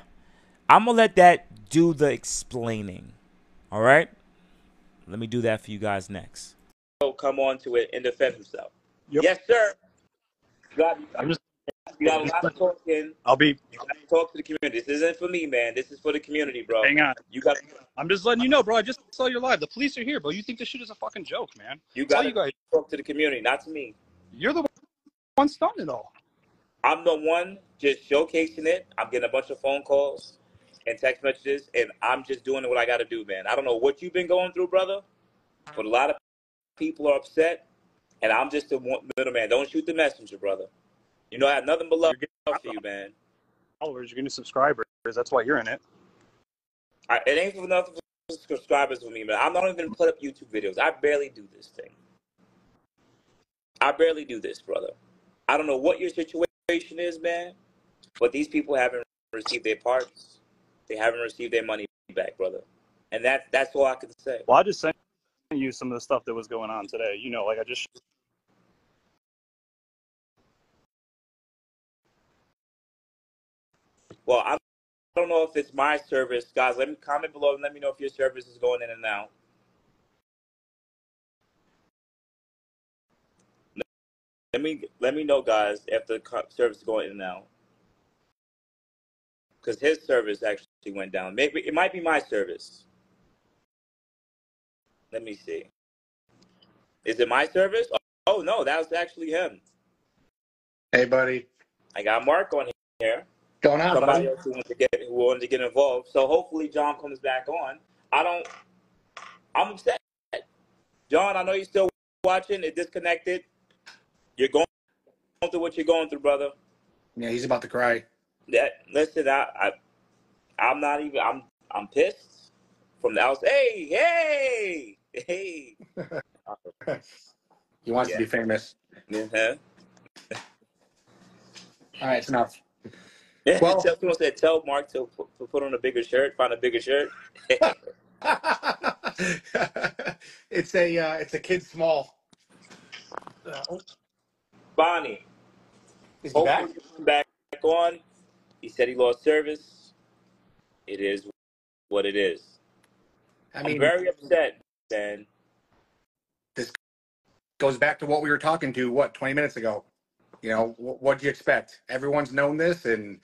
I'm going to let that do the explaining. All right? Let me do that for you guys next. Come on to it and defend himself. Yep. Yes, sir. You got a lot of talking. You got to talk to the community. This isn't for me, man. This is for the community, bro.
Hang on. I'm just letting you know, bro. I just saw your live. The police are here, bro. You think this shit is a fucking joke, man.
You got to talk to the community, not to me.
You're the one starting it all.
I'm the one just showcasing it. I'm getting a bunch of phone calls and text messages, and I'm just doing what I got to do, man. I don't know what you've been going through, brother, but a lot of people are upset, and I'm just the middleman. Don't shoot the messenger, brother. You know, I have nothing but love for you, man.
Followers, you're getting subscribers. That's why you're in it.
It ain't for nothing for subscribers with me, man. I'm not even going to put up YouTube videos. I barely do this thing. I barely do this, brother. I don't know what your situation is, man, but these people haven't received their parts. They haven't received their money back, brother. And that's all I can say.
Well, I just sent you some of the stuff that was going on today. You know, like I just...
Well, I don't know if it's my service. Guys, let me comment below and let me know if your service is going in and out. Let me know, guys, if the service is going in and out. Because his service actually went down. Maybe it might be my service. Let me see. Is it my service? Oh no, that was actually him.
Hey, buddy.
I got Mark on here.
Going on,
Somebody
buddy?
else who wanted to get involved. So hopefully John comes back on. I'm upset. John, I know you're still watching. It disconnected. You're going through what you're going through, brother.
Yeah, he's about to cry.
Listen, I'm not even. I'm pissed from the outside. Hey.
He wants to be famous.
Uh-huh.
All right, it's enough.
Well, someone said, tell Mark to put on a bigger shirt, find a bigger shirt.
It's a kid small.
Bonnie.
Is he back?
Back on. He said he lost service. It is what it is. I'm very upset, man.
This goes back to what we were talking to, 20 minutes ago. You know, what do you expect? Everyone's known this, and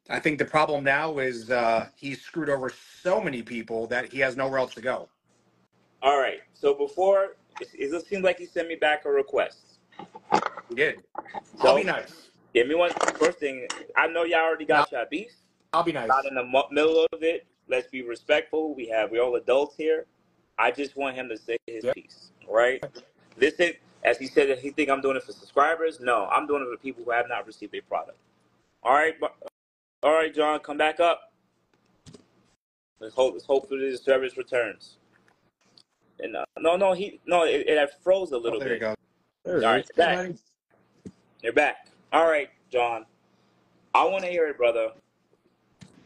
I think the problem now is he's screwed over so many people that he has nowhere else to go.
All right. So before, it seems like he sent me back a request.
He did.
So,
I'll be nice.
Give me one. First thing, I know y'all already got your beef.
I'll be nice.
Not in the middle of it. Let's be respectful. We're all adults here. I just want him to say his piece. Right? Listen, as he said, that he think I'm doing it for subscribers. No, I'm doing it for people who have not received their product. All right, John, come back up. Let's hope for the service returns. And it froze a little
there
bit.
You go.
All right, back. You're back. All right, John. I want to hear it, brother.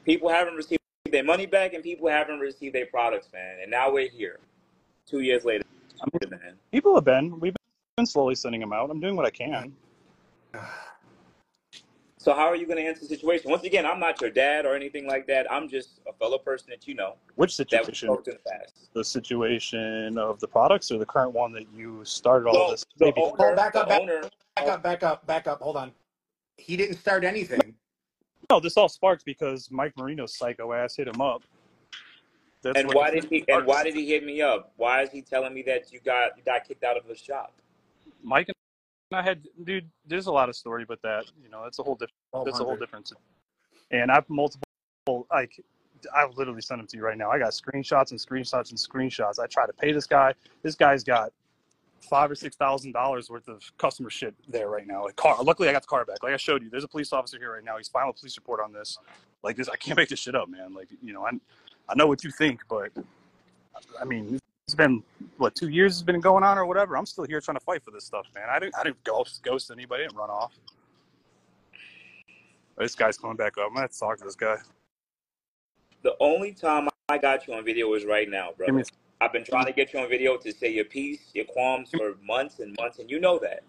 People haven't received their money back, and people haven't received their products, man. And now we're here, 2 years later, man.
We've been slowly sending them out. I'm doing what I can.
So how are you going to answer the situation? Once again, I'm not your dad or anything like that. I'm just a fellow person that you know
Which
that we
situation?
spoke to in the past.
The situation of the products, or the current one that you started all
Well,
this?
the
Maybe.
Paul,
owner,
back
the
up, back,
owner.
back
Of,
up, back up, back up. Hold on. He didn't start anything.
No, this all sparked because Mike Marino's psycho ass hit him up. That's
and
what
why
the
did he? And why did he hit me up? Why is he telling me that you got kicked out of the shop?
Mike and I had, dude. There's a lot of story, but that's a whole different. That's a whole
1,200.
different. And I've multiple, like, I'll literally send them to you right now. I got screenshots and screenshots and screenshots. I try to pay this guy. This guy's got $5,000 or $6,000 worth of customer shit there right now. Like, car. Luckily, I got the car back. Like I showed you, there's a police officer here right now. He's filing a police report on this. Like this, I can't make this shit up, man. Like, I know what you think, but I mean, it's been what 2 years has been going on or whatever. I'm still here trying to fight for this stuff, man. I didn't ghost anybody. I didn't run off. This guy's coming back up. I'm gonna have to talk to this guy.
The only time I got you on video is right now,
Give me.
brother. I've been trying to get you on video to say your piece, your qualms for months and months, and you know that.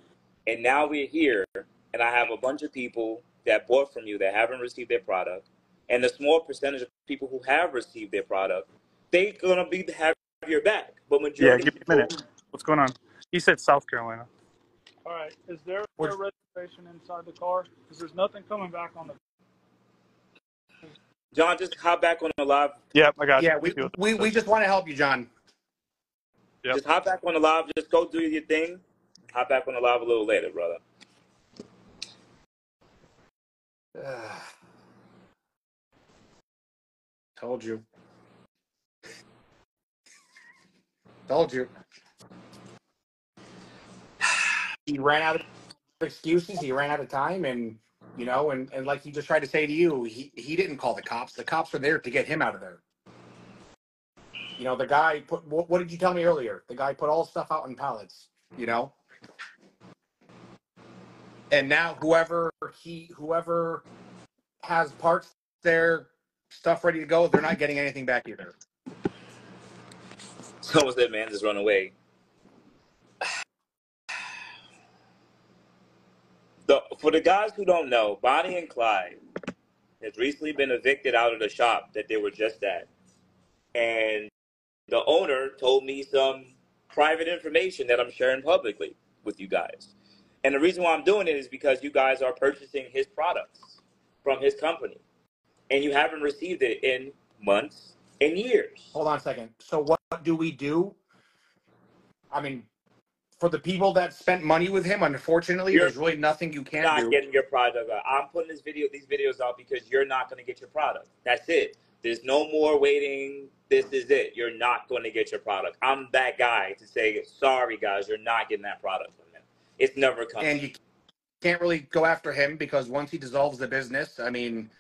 And now we're here, and I have a bunch of people that bought from you that haven't received their product, and the small percentage of people who have received their product, they're gonna have your back. But
Yeah,
majority
give
of
me a
people,
minute. What's going on? He said South Carolina.
All right. Is there a
Which,
reservation inside the car? Because there's nothing coming back on the.
John, just hop back on the live.
Yep, I got
yeah,
you.
we just want to help you, John.
Yep.
Just hop back on the live. Just go do your thing. Hop back on the live a little later, brother.
Told you. Told you. He ran out of excuses. He ran out of time, and and like he just tried to say to you, he didn't call the cops. The cops were there to get him out of there. The guy put. What did you tell me earlier? The guy put all stuff out in pallets. And now whoever has parts there, stuff ready to go, they're not getting anything back either.
Someone said, man, just run away. For the guys who don't know, Bonnie and Clyde has recently been evicted out of the shop that they were just at. And the owner told me some private information that I'm sharing publicly with you guys. And the reason why I'm doing it is because you guys are purchasing his products from his company. And you haven't received it in months and years.
Hold on a second. So what do we do? I mean, for the people that spent money with him, unfortunately,
You're
there's really nothing you can
not
do.
getting your product out. I'm putting these videos out because you're not going to get your product. That's it. There's no more waiting. This is it. You're not going to get your product. I'm that guy to say, sorry, guys, you're not getting that product from him. It's never coming.
And you can't really go after him because once he dissolves the business, I mean,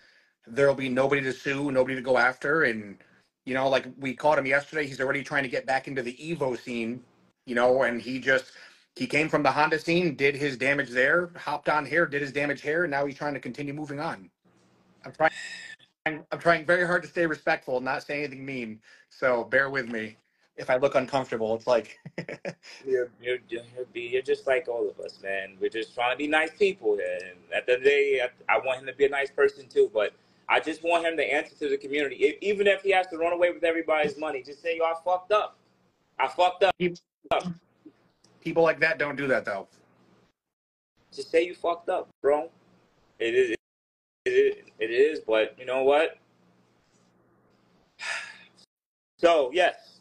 there'll be nobody to sue, nobody to go after. And, like we caught him yesterday, he's already trying to get back into the Evo scene, and he came from the Honda scene, did his damage there, hopped on here, did his damage here, and now he's trying to continue moving on. I'm trying very hard to stay respectful and not say anything mean. So bear with me. If I look uncomfortable, it's like
You're just like all of us, man. We're just trying to be nice people. And at the end of the day, I want him to be a nice person too. But I just want him to answer to the community. Even if he has to run away with everybody's money, just say, yo, I fucked up. I fucked up.
people like that don't do that though.
Just say you fucked up, bro. It is. It is. But you know what? So yes.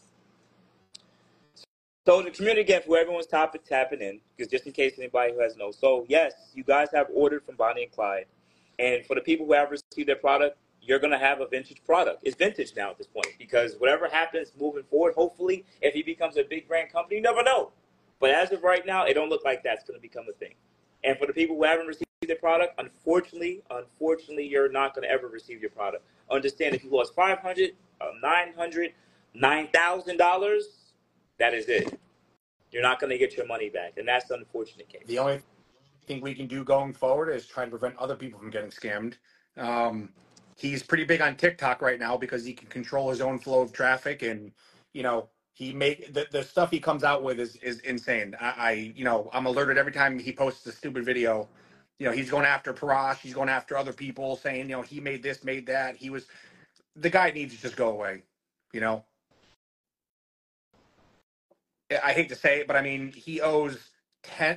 So the community again, for everyone's tapping in, because just in case anybody who has no. So yes, you guys have ordered from Bonnie and Clyde, and for the people who have received their product, you're gonna have a vintage product. It's vintage now at this point because whatever happens moving forward, hopefully, if he becomes a big brand company, you never know. But as of right now, it don't look like that's gonna become a thing. And for the people who haven't received their product, unfortunately, you're not gonna ever receive your product. Understand if you lost $500, $900, $9,000. That is it. You're not going to get your money back, and that's the unfortunate case.
The only thing we can do going forward is try to prevent other people from getting scammed. He's pretty big on TikTok right now because he can control his own flow of traffic, and he make the stuff he comes out with is insane. I'm alerted every time he posts a stupid video. he's going after Parash, he's going after other people, saying, he made this, made that. The guy needs to just go away. You know, I hate to say it, but I mean, he owes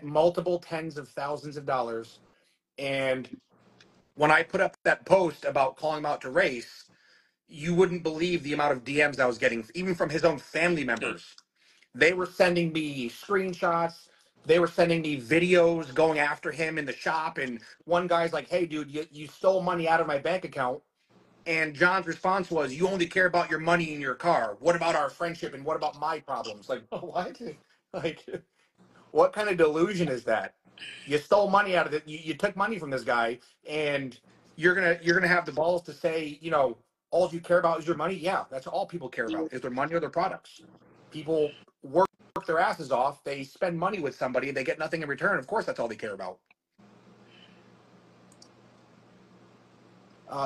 multiple tens of thousands of dollars. And when I put up that post about calling him out to race, you wouldn't believe the amount of DMs I was getting, even from his own family members. They were sending me screenshots. They were sending me videos going after him in the shop. And one guy's like, hey, dude, you stole money out of my bank account. And John's response was, you only care about your money in your car. What about our friendship? And what about my problems? Like, what? Like, what kind of delusion is that? You stole money out of it. You took money from this guy, and you're gonna have the balls to say, all you care about is your money. Yeah, that's all people care about is their money or their products. People work their asses off. They spend money with somebody, and they get nothing in return. Of course, that's all they care about.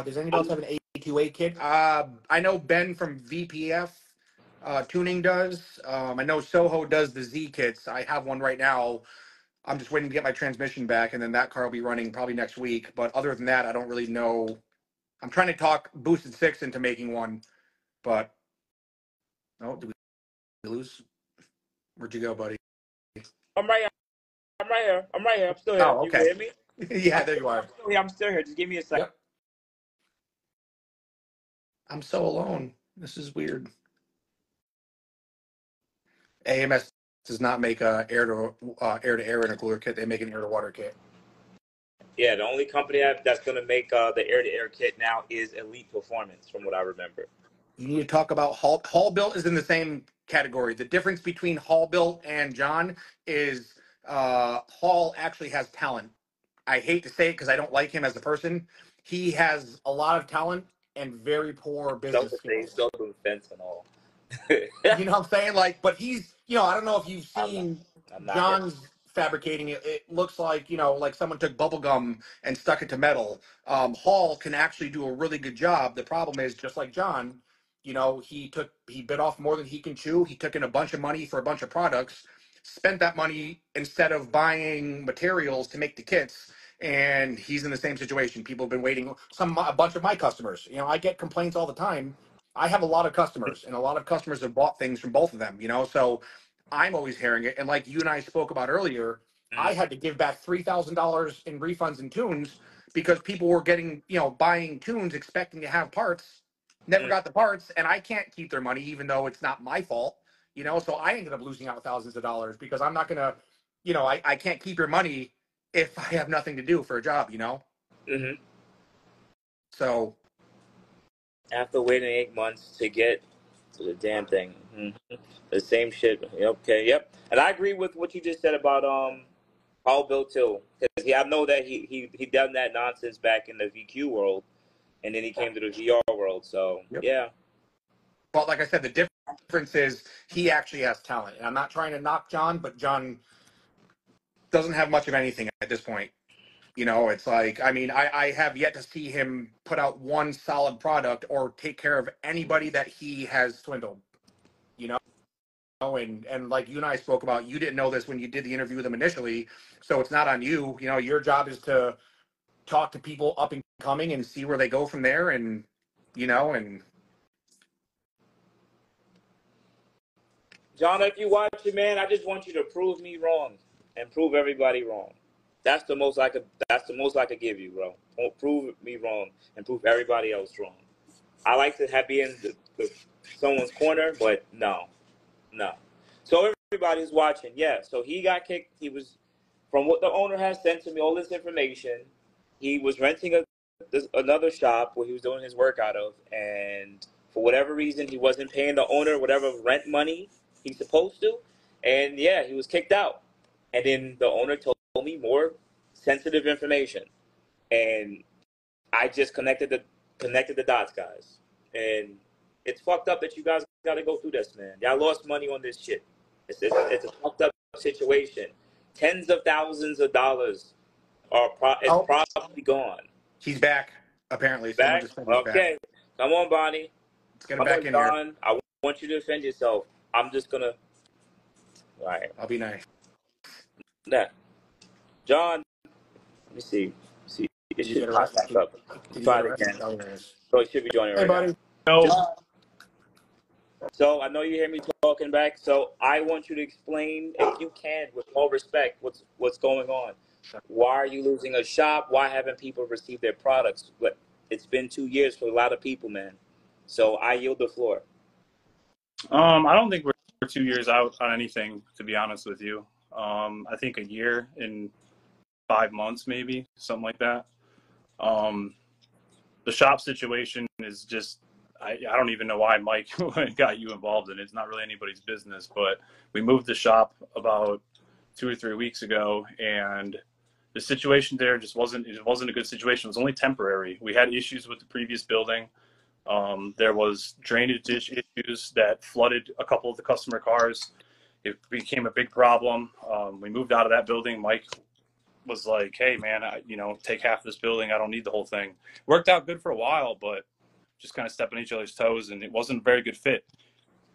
Does anybody else have an A2A kit? I know Ben from VPF Tuning does. I know Soho does the Z kits. I have one right now. I'm just waiting to get my transmission back, and then that car will be running probably next week. But other than that, I don't really know. I'm trying to talk Boosted Six into making one, but oh, did we lose? Where'd you go, buddy?
I'm right here. I'm right here. I'm right here. I'm still here.
Oh,
You can
okay.
hear me?
Yeah, there you are.
I'm still here. Just give me a second.
Yep. I'm so alone. This is weird. AMS does not make a air to air intercooler kit. They make an air to water kit.
Yeah, the only company that's going to make the air-to-air kit now is Elite Performance, from what I remember.
You need to talk about Hall. Hall Built is in the same category. The difference between Hall Built and John is Hall actually has talent. I hate to say it because I don't like him as a person. He has a lot of talent and very poor business skills.
Still doing fence and all.
You know what I'm saying? Like, but he's, I don't know if you've seen
I'm not here.
John's fabricating it. It looks like, like someone took bubble gum and stuck it to metal. Hall can actually do a really good job. The problem is, just like John, he bit off more than he can chew. He took in a bunch of money for a bunch of products, spent that money instead of buying materials to make the kits. And he's in the same situation. People have been waiting. A bunch of my customers, I get complaints all the time. I have a lot of customers, and a lot of customers have bought things from both of them, so I'm always hearing it. And like you and I spoke about earlier, I had to give back $3,000 in refunds and tunes because people were getting, buying tunes expecting to have parts, never got the parts, and I can't keep their money even though it's not my fault, so I ended up losing out thousands of dollars because I'm not gonna, I can't keep your money if I have nothing to do for a job,
Mm-hmm.
So
After waiting 8 months to get to the damn thing. Mm-hmm. The same shit. Okay, yep. And I agree with what you just said about Paul Bill too. Because I know that he done that nonsense back in the VQ world, and then he came to the VR world. So
yep.
yeah.
Well, like I said, the difference is he actually has talent. And I'm not trying to knock John, but John doesn't have much of anything at this point. It's like, I mean, I have yet to see him put out one solid product or take care of anybody that he has swindled, and like you and I spoke about, you didn't know this when you did the interview with him initially. So it's not on you. Your job is to talk to people up and coming and see where they go from there. And, and
John, if you watch it, man, I just want you to prove me wrong and prove everybody wrong. That's the most I could. That's the most I could give you, bro. Don't prove me wrong and prove everybody else wrong. I like to be in someone's corner, but no. So everybody's watching. Yeah. So he got kicked. He was, from what the owner has sent to me, all this information. He was renting another shop where he was doing his work out of, and for whatever reason, he wasn't paying the owner whatever rent money he's supposed to, and yeah, he was kicked out. And then the owner told me more sensitive information, and I just connected the dots, guys. And it's fucked up that you guys got to go through this, man. Y'all lost money on this shit. It's a fucked up situation. Tens of thousands of dollars are probably gone.
he's back. Apparently, someone
Back?
just said he's
Okay.
back.
Come on, Bonnie.
Let's get him
Come
back
on,
in here.
John. I want you to defend yourself. I'm just gonna. All right.
I'll be nice.
That. John. Let me see. See, it
Did you
should
get
pop
arrested?
back up.
Did you
Try
get
it
arrested?
again.
Oh, there it is.
So it should be joining
Hey,
right now.
buddy.
No,
So I know you hear me talking back. So I want you to explain, if you can, with all respect, what's going on. Why are you losing a shop? Why haven't people received their products? But it's been 2 years for a lot of people, man. So I yield the floor.
I don't think we're 2 years out on anything, to be honest with you. I think a year and 5 months, maybe something like that. The shop situation is just, I don't even know why Mike got you involved in it. It's not really anybody's business, but we moved the shop about 2 or 3 weeks ago, and the situation there just wasn't a good situation. It was only temporary. We had issues with the previous building. There was drainage issues that flooded a couple of the customer cars. It became a big problem. We moved out of that building. Mike was like, "Hey, man, take half this building. I don't need the whole thing." Worked out good for a while, but just kind of stepping on each other's toes, and it wasn't a very good fit.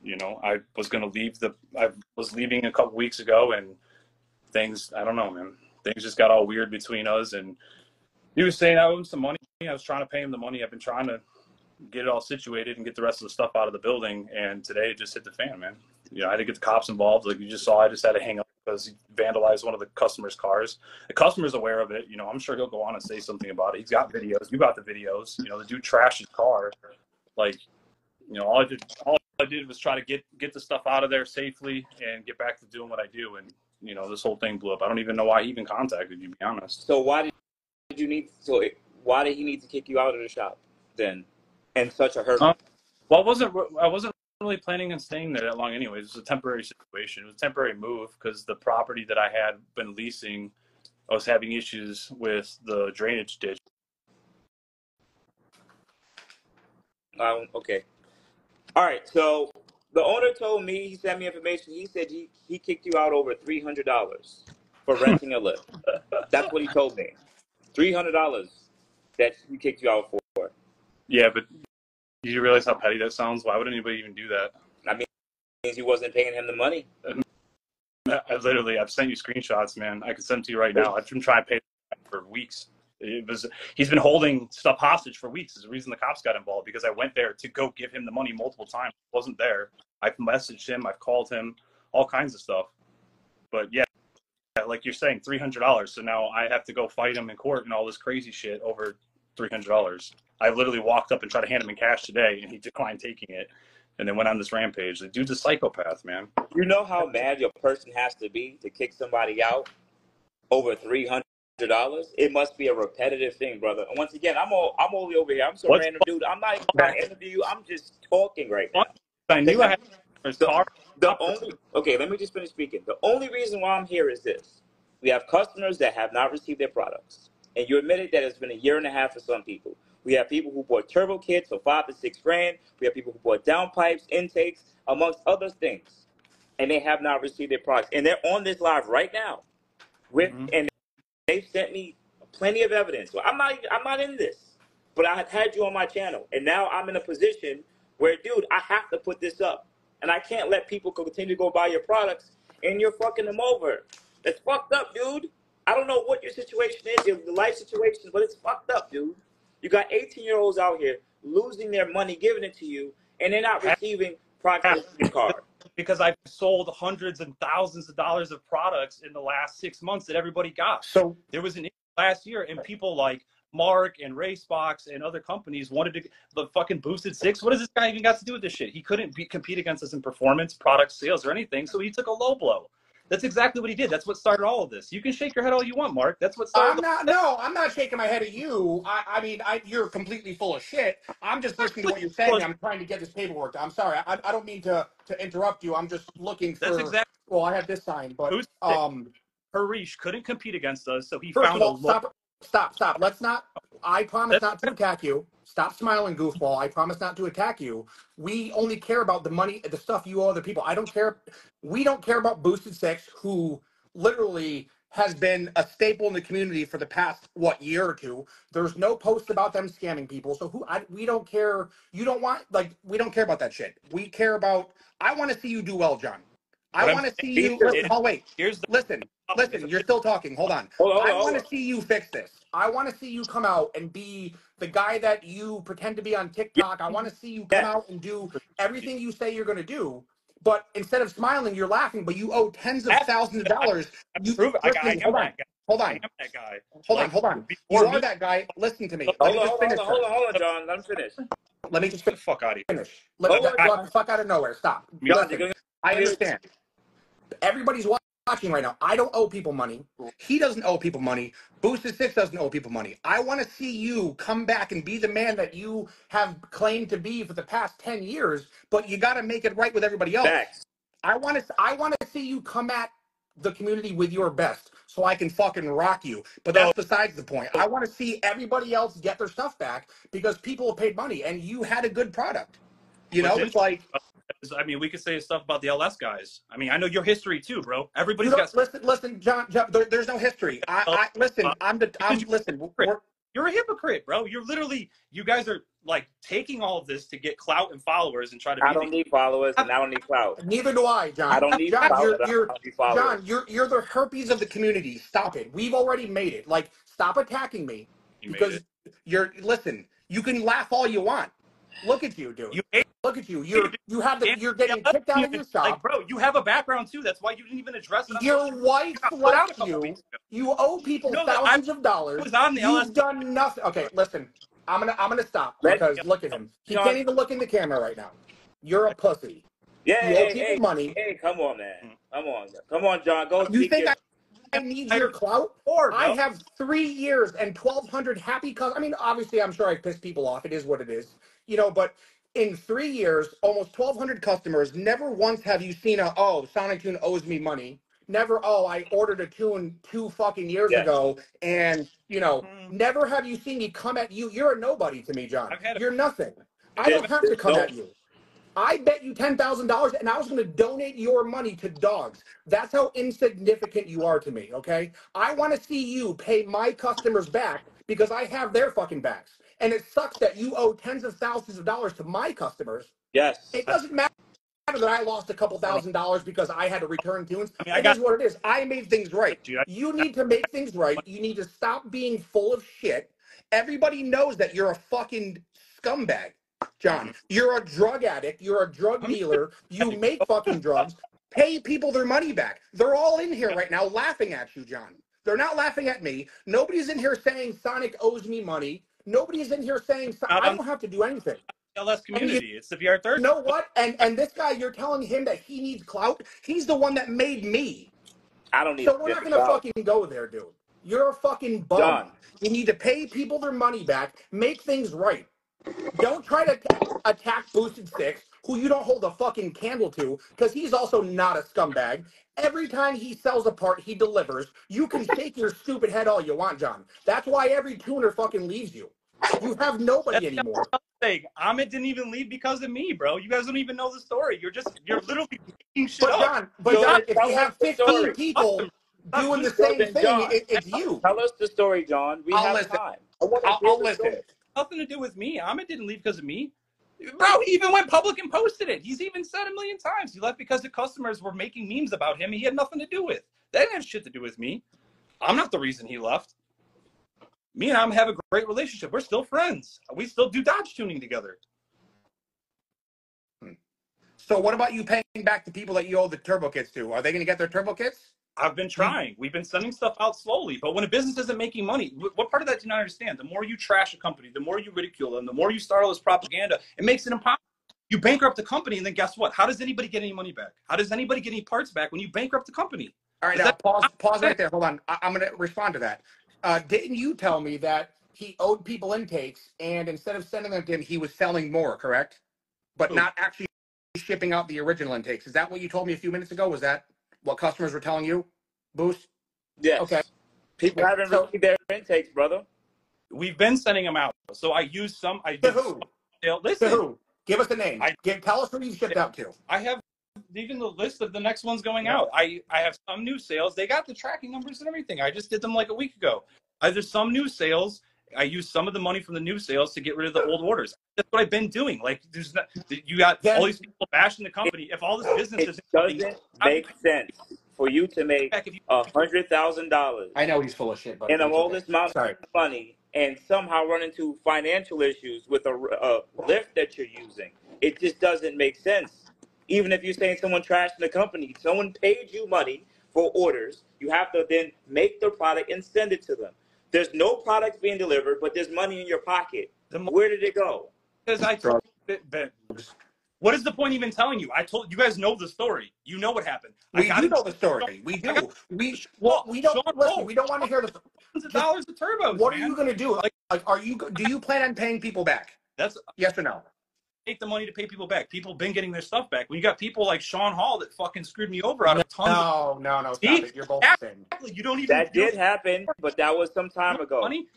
I was going to leave I was leaving a couple weeks ago, and things, I don't know, man. Things just got all weird between us, and he was saying I owe him some money. I was trying to pay him the money. I've been trying to get it all situated and get the rest of the stuff out of the building, and today it just hit the fan, man. I had to get the cops involved. Like you just saw, I just had to hang up because he vandalized one of the customer's cars. The customer's aware of it. I'm sure he'll go on and say something about it. He's got videos. You got the videos. The dude trashed his car. Like, all I did was try to get the stuff out of there safely and get back to doing what I do. And, this whole thing blew up. I don't even know why he even contacted you, to be honest.
So why did why did he need to kick you out of the shop then? In such a hurt?
Well, I wasn't really planning on staying there that long anyways. It was a temporary situation. It was a temporary move because the property that I had been leasing, I was having issues with the drainage ditch.
Okay. All right. So the owner told me, he sent me information. He said he kicked you out over $300 for renting a lift. That's what he told me. $300 that he kicked you out for.
Yeah, but you realize how petty that sounds? Why would anybody even do that?
I mean, he wasn't paying him the money.
I've sent you screenshots, man. I can send them to you right now. I've been trying to pay for weeks. He's been holding stuff hostage for weeks. Is the reason the cops got involved, because I went there to go give him the money multiple times. He wasn't there. I've messaged him. I've called him, all kinds of stuff. But yeah, like you're saying, $300. So now I have to go fight him in court and all this crazy shit over $300. I literally walked up and tried to hand him in cash today, and he declined taking it, and then went on this rampage. The dude's a psychopath, man.
You know how mad your person has to be to kick somebody out over $300? It must be a repetitive thing, brother. And once again, I'm only over here. I'm some random dude. I'm not even trying to interview you. I'm just talking right now.
I knew I had his car.
Okay, let me just finish speaking. The only reason why I'm here is this: we have customers that have not received their products, and you admitted that it's been a year and a half for some people. We have people who bought turbo kits for $5 to $6 grand. We have people who bought downpipes, intakes, amongst other things, and they have not received their products. And they're on this live right now and they've sent me plenty of evidence. So I'm not in this, but I had you on my channel, and now I'm in a position where, dude, I have to put this up, and I can't let people continue to go buy your products, and you're fucking them over. It's fucked up, dude. I don't know what your situation is, your life situation, but it's fucked up, dude. You got 18-year-olds out here losing their money, giving it to you, and they're not receiving products in your car.
Because I've sold hundreds and thousands of dollars of products in the last 6 months that everybody got. So there was an issue last year, and people like Mark and Racebox and other companies wanted to the fucking boosted six. What does this guy even got to do with this shit? He couldn't compete against us in performance, product sales, or anything. So he took a low blow. That's exactly what he did. That's what started all of this. You can shake your head all you want, Mark. That's what started.
I'm not shaking my head at you. I mean, you're completely full of shit. I'm just listening to what you're saying. I'm trying to get this paperwork done. I'm sorry. I don't mean to interrupt you. I'm just looking for.
That's exactly.
Well, I have this signed, but
Harish couldn't compete against us, so he
first
found
of all, stop. Let's not. I promise not to attack you. Stop smiling, goofball. I promise not to attack you. We only care about the money, the stuff you owe other people. I don't care. We don't care about Boosted Six, who literally has been a staple in the community for the past year or two. There's no posts about them scamming people. So we don't care. You don't want we don't care about that shit. We care about. I want to see you do well, John. I want to see you. Listen, wait. Listen. listen, you're still talking. Hold on. I want to see you fix this. I want to see you come out and be the guy that you pretend to be on TikTok. I want to see you come out and do everything you say you're going to do. But instead of smiling, you're laughing. But you owe tens of thousands of dollars. You listen. Hold on. Hold on.
I am that guy.
Hold on. Hold on. You are that guy. Listen to me. Let me just finish.
Hold on, John. Let him finish.
Let me just
Get the fuck out of here.
finish. Let the fuck out of nowhere. Stop.
John,
Listen, I understand. Everybody's watching right now. I don't owe people money. He doesn't owe people money. Boosted Six doesn't owe people money. I want to see you come back and be the man that you have claimed to be for the past 10 years, but you got to make it right with everybody else.
Facts.
I want to see you come at the community with your best so I can fucking rock you. But that's besides the point. I want to see everybody else get their stuff back because people have paid money and you had a good product. You know, it's like,
I mean, we could say stuff about the LS guys. I mean, I know your history too, bro. Everybody's got.
Listen, John. There's no history. Listen. Listen.
You're a hypocrite, bro. You're literally. You guys are like taking all of this to get clout and followers and try to.
I don't need followers, and I don't need clout.
Neither do I, John.
I don't need followers.
John, you're the herpes of the community. Stop it. We've already made it. Like, stop attacking me because listen. You can laugh all you want. Look at you, dude. Look at you. You're getting kicked out of your shop.
Like, bro, you have a background too. That's why you didn't even address it.
Your wife left you. You owe people thousands of dollars. You've done nothing. Okay, listen. I'm gonna stop because look at him. He can't even look in the camera right now. You're a pussy.
Yeah,
you owe people money.
Hey, come on, man. Come on, John. Go.
You think I need your clout? I have 3 years and 1,200 happy customers. I mean, obviously, I'm sure I pissed people off. It is what it is, you know. But in 3 years, almost 1,200 customers. Never once have you seen Sonic Tune owes me money. Never. I ordered a tune 2 fucking years ago, and you know, never have you seen me come at you. You're a nobody to me, John. You're nothing. I don't have to come at you. I bet you $10,000 and I was going to donate your money to dogs. That's how insignificant you are to me, okay? I want to see you pay my customers back because I have their fucking backs. And it sucks that you owe tens of thousands of dollars to my customers.
Yes.
It doesn't matter that I lost a couple $1,000s because I had to return tunes. It is what it is. I made things right. You need to make things right. You need to stop being full of shit. Everybody knows that you're a fucking scumbag. John, you're a drug addict. You're a drug dealer. You make fucking drugs. Pay people their money back. They're all in here right now laughing at you, John. They're not laughing at me. Nobody's in here saying Sonic owes me money. Nobody's in here saying I don't have to do anything.
LS community. It's the VR third.
You know what? And this guy, you're telling him that he needs clout. He's the one that made me.
I don't need.
So we're not gonna fucking go there, dude. You're a fucking bum.
John.
You need to pay people their money back. Make things right. Don't try to attack Boosted Six, who you don't hold a fucking candle to, because he's also not a scumbag. Every time he sells a part, he delivers. You can shake your stupid head all you want, John. That's why every tuner fucking leaves you. You have nobody anymore.
Ahmed didn't even leave because of me, bro. You guys don't even know the story. You're literally making shit up.
John, if you have 15 people doing the same thing, it's you.
Tell us the story, John. We have time.
I'll listen.
Nothing to do with me. Ahmed didn't leave because of me. Bro, he even went public and posted it. He's even said 1,000,000 times. He left because the customers were making memes about him. He had nothing to do with. That didn't have shit to do with me. I'm not the reason he left. Me and him have a great relationship. We're still friends. We still do Dodge tuning together.
So what about you paying back the people that you owe the turbo kits to? Are they going to get their turbo kits?
I've been trying. We've been sending stuff out slowly. But when a business isn't making money, what part of that do you not understand? The more you trash a company, the more you ridicule them, the more you start all this propaganda, it makes it impossible. You bankrupt the company, and then guess what? How does anybody get any money back? How does anybody get any parts back when you bankrupt the company?
All right, now pause right there. Hold on. I'm going to respond to that. Didn't you tell me that he owed people intakes, and instead of sending them to him, he was selling more, correct? But not actually shipping out the original intakes. Is that what you told me a few minutes ago? Was that what customers were telling you, Boost?
Yes.
Okay.
People haven't received their intakes, brother.
We've been sending them out. So I use some.
To who?
Listen.
To who? Give us the name. Tell us who you shipped out to.
I have even the list of the next ones going out. I have some new sales. They got the tracking numbers and everything. I just did them like a week ago. There's some new sales. I use some of the money from the new sales to get rid of the old orders. That's what I've been doing. Like, there's not, you got all these people bashing the company. If all this business
doesn't make sense for you to make
Back if you
$100,000
I know he's full of shit, but
and of
it's
all
okay.
this amount
Sorry.
of money and somehow run into financial issues with a lift that you're using. It just doesn't make sense. Even if you're saying someone trashed the company, someone paid you money for orders, you have to then make the product and send it to them. There's no product being delivered, but there's money in your pocket. Where did it go?
because I told Ben. What is the point even telling you? I told you guys know the story. You know what happened.
We do know the story. We do. We don't listen. We don't want to hear the
Hundreds of dollars of turbos.
What
man.
are you going to do? Like, do you plan on paying people back?
That's
yes or no?
Take the money to pay people back. People been getting their stuff back. When you got people like Sean Hall that fucking screwed me over out of tons of
no, stop it. You're both the same.
You don't even
that did happen, but that was some time ago.
Funny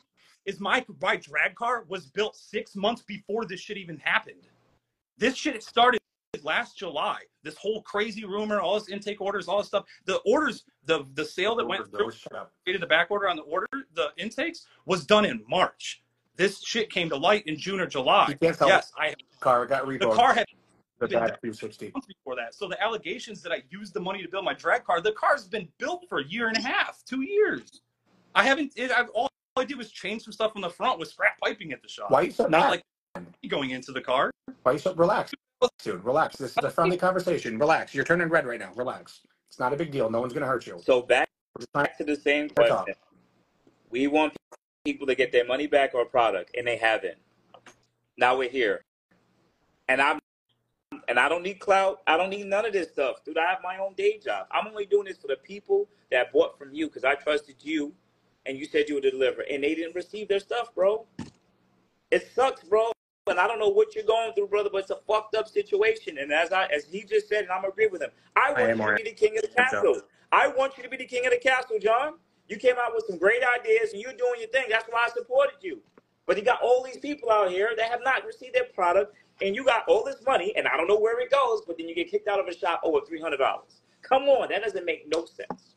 is my drag car was built 6 months before this shit even happened. This shit started last July. This whole crazy rumor, all this intake orders, all this stuff. The orders, the sale that went through, created the back order on the order, the intakes was done in March. This shit came to light in June or July. Yes, I
car got repoed.
The car had
the
been
back 360
months before that. So the allegations that I used the money to build my drag car, the car's been built for a year and a half, 2 years. I haven't. All I did was change some stuff on the front with scrap piping at the shop.
Why you so
not like going into the car?
Why you so relax, dude? Relax. This is a friendly conversation. Relax. You're turning red right now. Relax. It's not a big deal. No one's gonna hurt you.
So back to the same question. We want people to get their money back or product, and they haven't. Now we're here, and I don't need clout. I don't need none of this stuff, dude. I have my own day job. I'm only doing this for the people that bought from you because I trusted you, and you said you would deliver, and they didn't receive their stuff, bro. It sucks, bro. And I don't know what you're going through, brother, but it's a fucked up situation. And as he just said, and I'm agree with him, I want you to be the king of the castle. I want you to be the king of the castle, John. You came out with some great ideas, and you're doing your thing. That's why I supported you. But you got all these people out here that have not received their product, and you got all this money, and I don't know where it goes, but then you get kicked out of a shop over $300. Come on, that doesn't make no sense.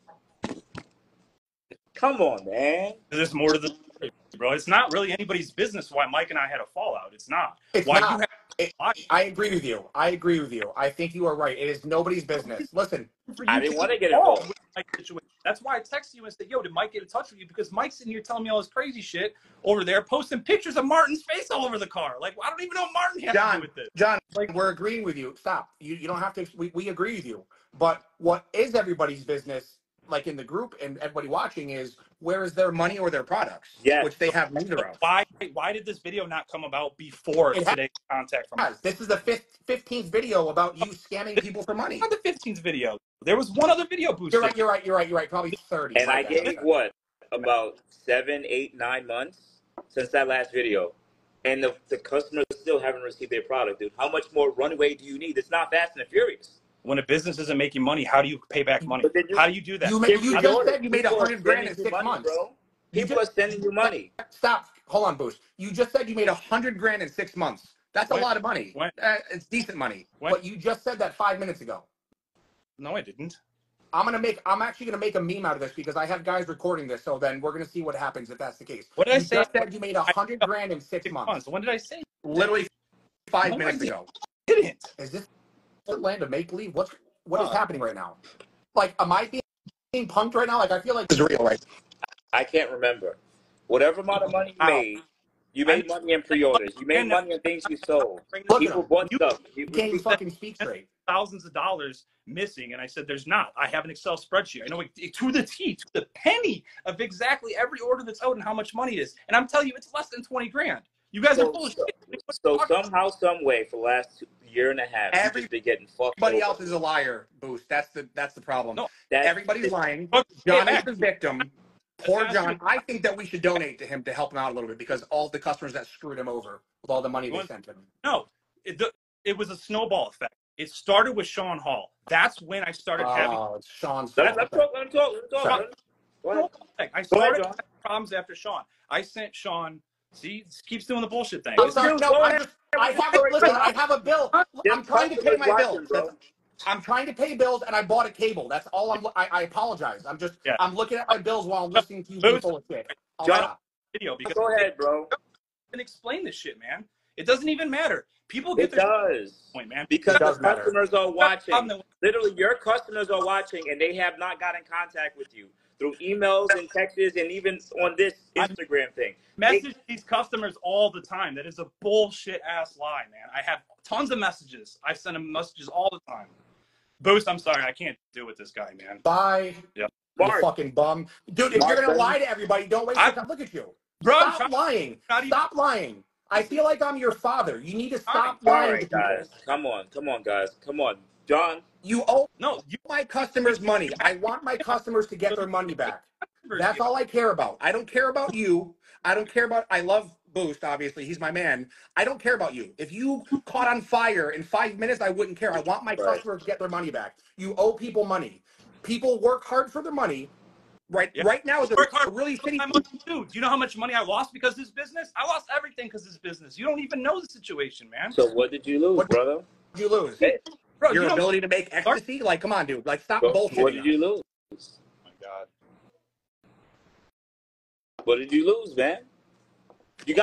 Come on, man.
There's more to the story, bro. It's not really anybody's business why Mike and I had a fallout. It's not.
It's
why
not.
You have
I agree with you. I think you are right. It is nobody's business. Listen,
I didn't want to get involved
with Mike's situation. That's why I texted you and said, yo, did Mike get in touch with you? Because Mike's sitting here telling me all this crazy shit over there, posting pictures of Martin's face all over the car. Like, I don't even know what Martin has to do with this.
John, like, we're agreeing with you. Stop. You don't have to. We agree with you. But what is everybody's business, like in the group and everybody watching, is where is their money or their products, which they have neither of.
Why did this video not come about before today's contact from us?
This is the 15th video about you scamming people for money.
Not the 15th video. There was one other video boost.
You're right. Probably 30.
And I gave what? About 7, 8, 9 months since that last video. And the customers still haven't received their product, dude. How much more runway do you need? It's not Fast and Furious.
When a business isn't making money, how do you pay back money? How do you do that?
You just said you made $100,000 in 6 months.
Bro. People are sending you money.
Stop. Hold on, Boost. You just said you made $100,000 in 6 months. That's a lot of money. It's decent money. But you just said that 5 minutes ago.
No, I didn't.
I'm actually gonna make a meme out of this because I have guys recording this. So then we're gonna see what happens if that's the case.
What did I say?
You just said you made $100,000 in 6 months.
When did I say?
Literally 5 minutes ago.
I didn't.
Is this land of make believe? What is happening right now? Like, am I being punked right now? Like, I feel like this is real, right?
I can't remember. Whatever amount of money you made money in pre-orders. You made money on things you sold. People bought stuff.
You can't even fucking speak straight.
Thousands of dollars missing, and I said, "There's not. I have an Excel spreadsheet. I know it to the T, to the penny of exactly every order that's out and how much money it is." And I'm telling you, it's less than 20 grand. You guys are full of shit.
So somehow, some way, for the last year and a half, you've just been getting fucked.
Everybody else is a liar, Boost. That's the problem.
No,
everybody's lying. John is the victim. Poor John. I think that we should donate to him to help him out a little bit because all the customers that screwed him over with all the money they sent him.
No, it was a snowball effect. It started with Sean Hall. That's when I started having.
Oh, it's Sean's
fault. Let him talk.
I started having problems after Sean. I sent Sean. See, keeps doing the bullshit thing.
I have a bill. I'm trying to pay my bills. I'm trying to pay bills, and I bought a cable. That's all. I apologize. I'm looking at my bills while I'm listening to you be full of shit.
John, video because
go ahead, bro.
And explain this shit, man. It doesn't even matter. People get
It
their
does.
point, man.
Because
It
the
does matter.
customers are watching.
The
Literally, your customers are watching, and they have not got in contact with you through emails and texts, and even on this Instagram thing.
message these customers all the time. That is a bullshit ass lie, man. I have tons of messages. I send them messages all the time. Boost, I'm sorry, I can't do with this guy, man.
Bye.
Yeah.
You
Mark,
fucking bum. Dude, if you're going to lie to everybody, don't waste your time. Look at you.
Bro,
Stop lying. Stop lying. I feel like I'm your father. You need to stop
all
lying to
right,
people.
guys. Come on, guys. Come on. John.
You owe
No, you
my customers money. I want my customers to get their money back. That's all I care about. I don't care about you. I don't care about, I love Boost, obviously. He's my man. I don't care about you. If you caught on fire in 5 minutes, I wouldn't care. I want my customers to get their money back. You owe people money. People work hard for their money. Right now is a really shitty.
Dude, do you know how much money I lost because of this business? I lost everything because of this business. You don't even know the situation, man.
So what did you lose, brother?
What did you lose?
Hey,
bro,
your ability to make ecstasy? Like, come on, dude. Like, stop bullshitting.
What did you lose?
Oh my God.
What did you lose, man? You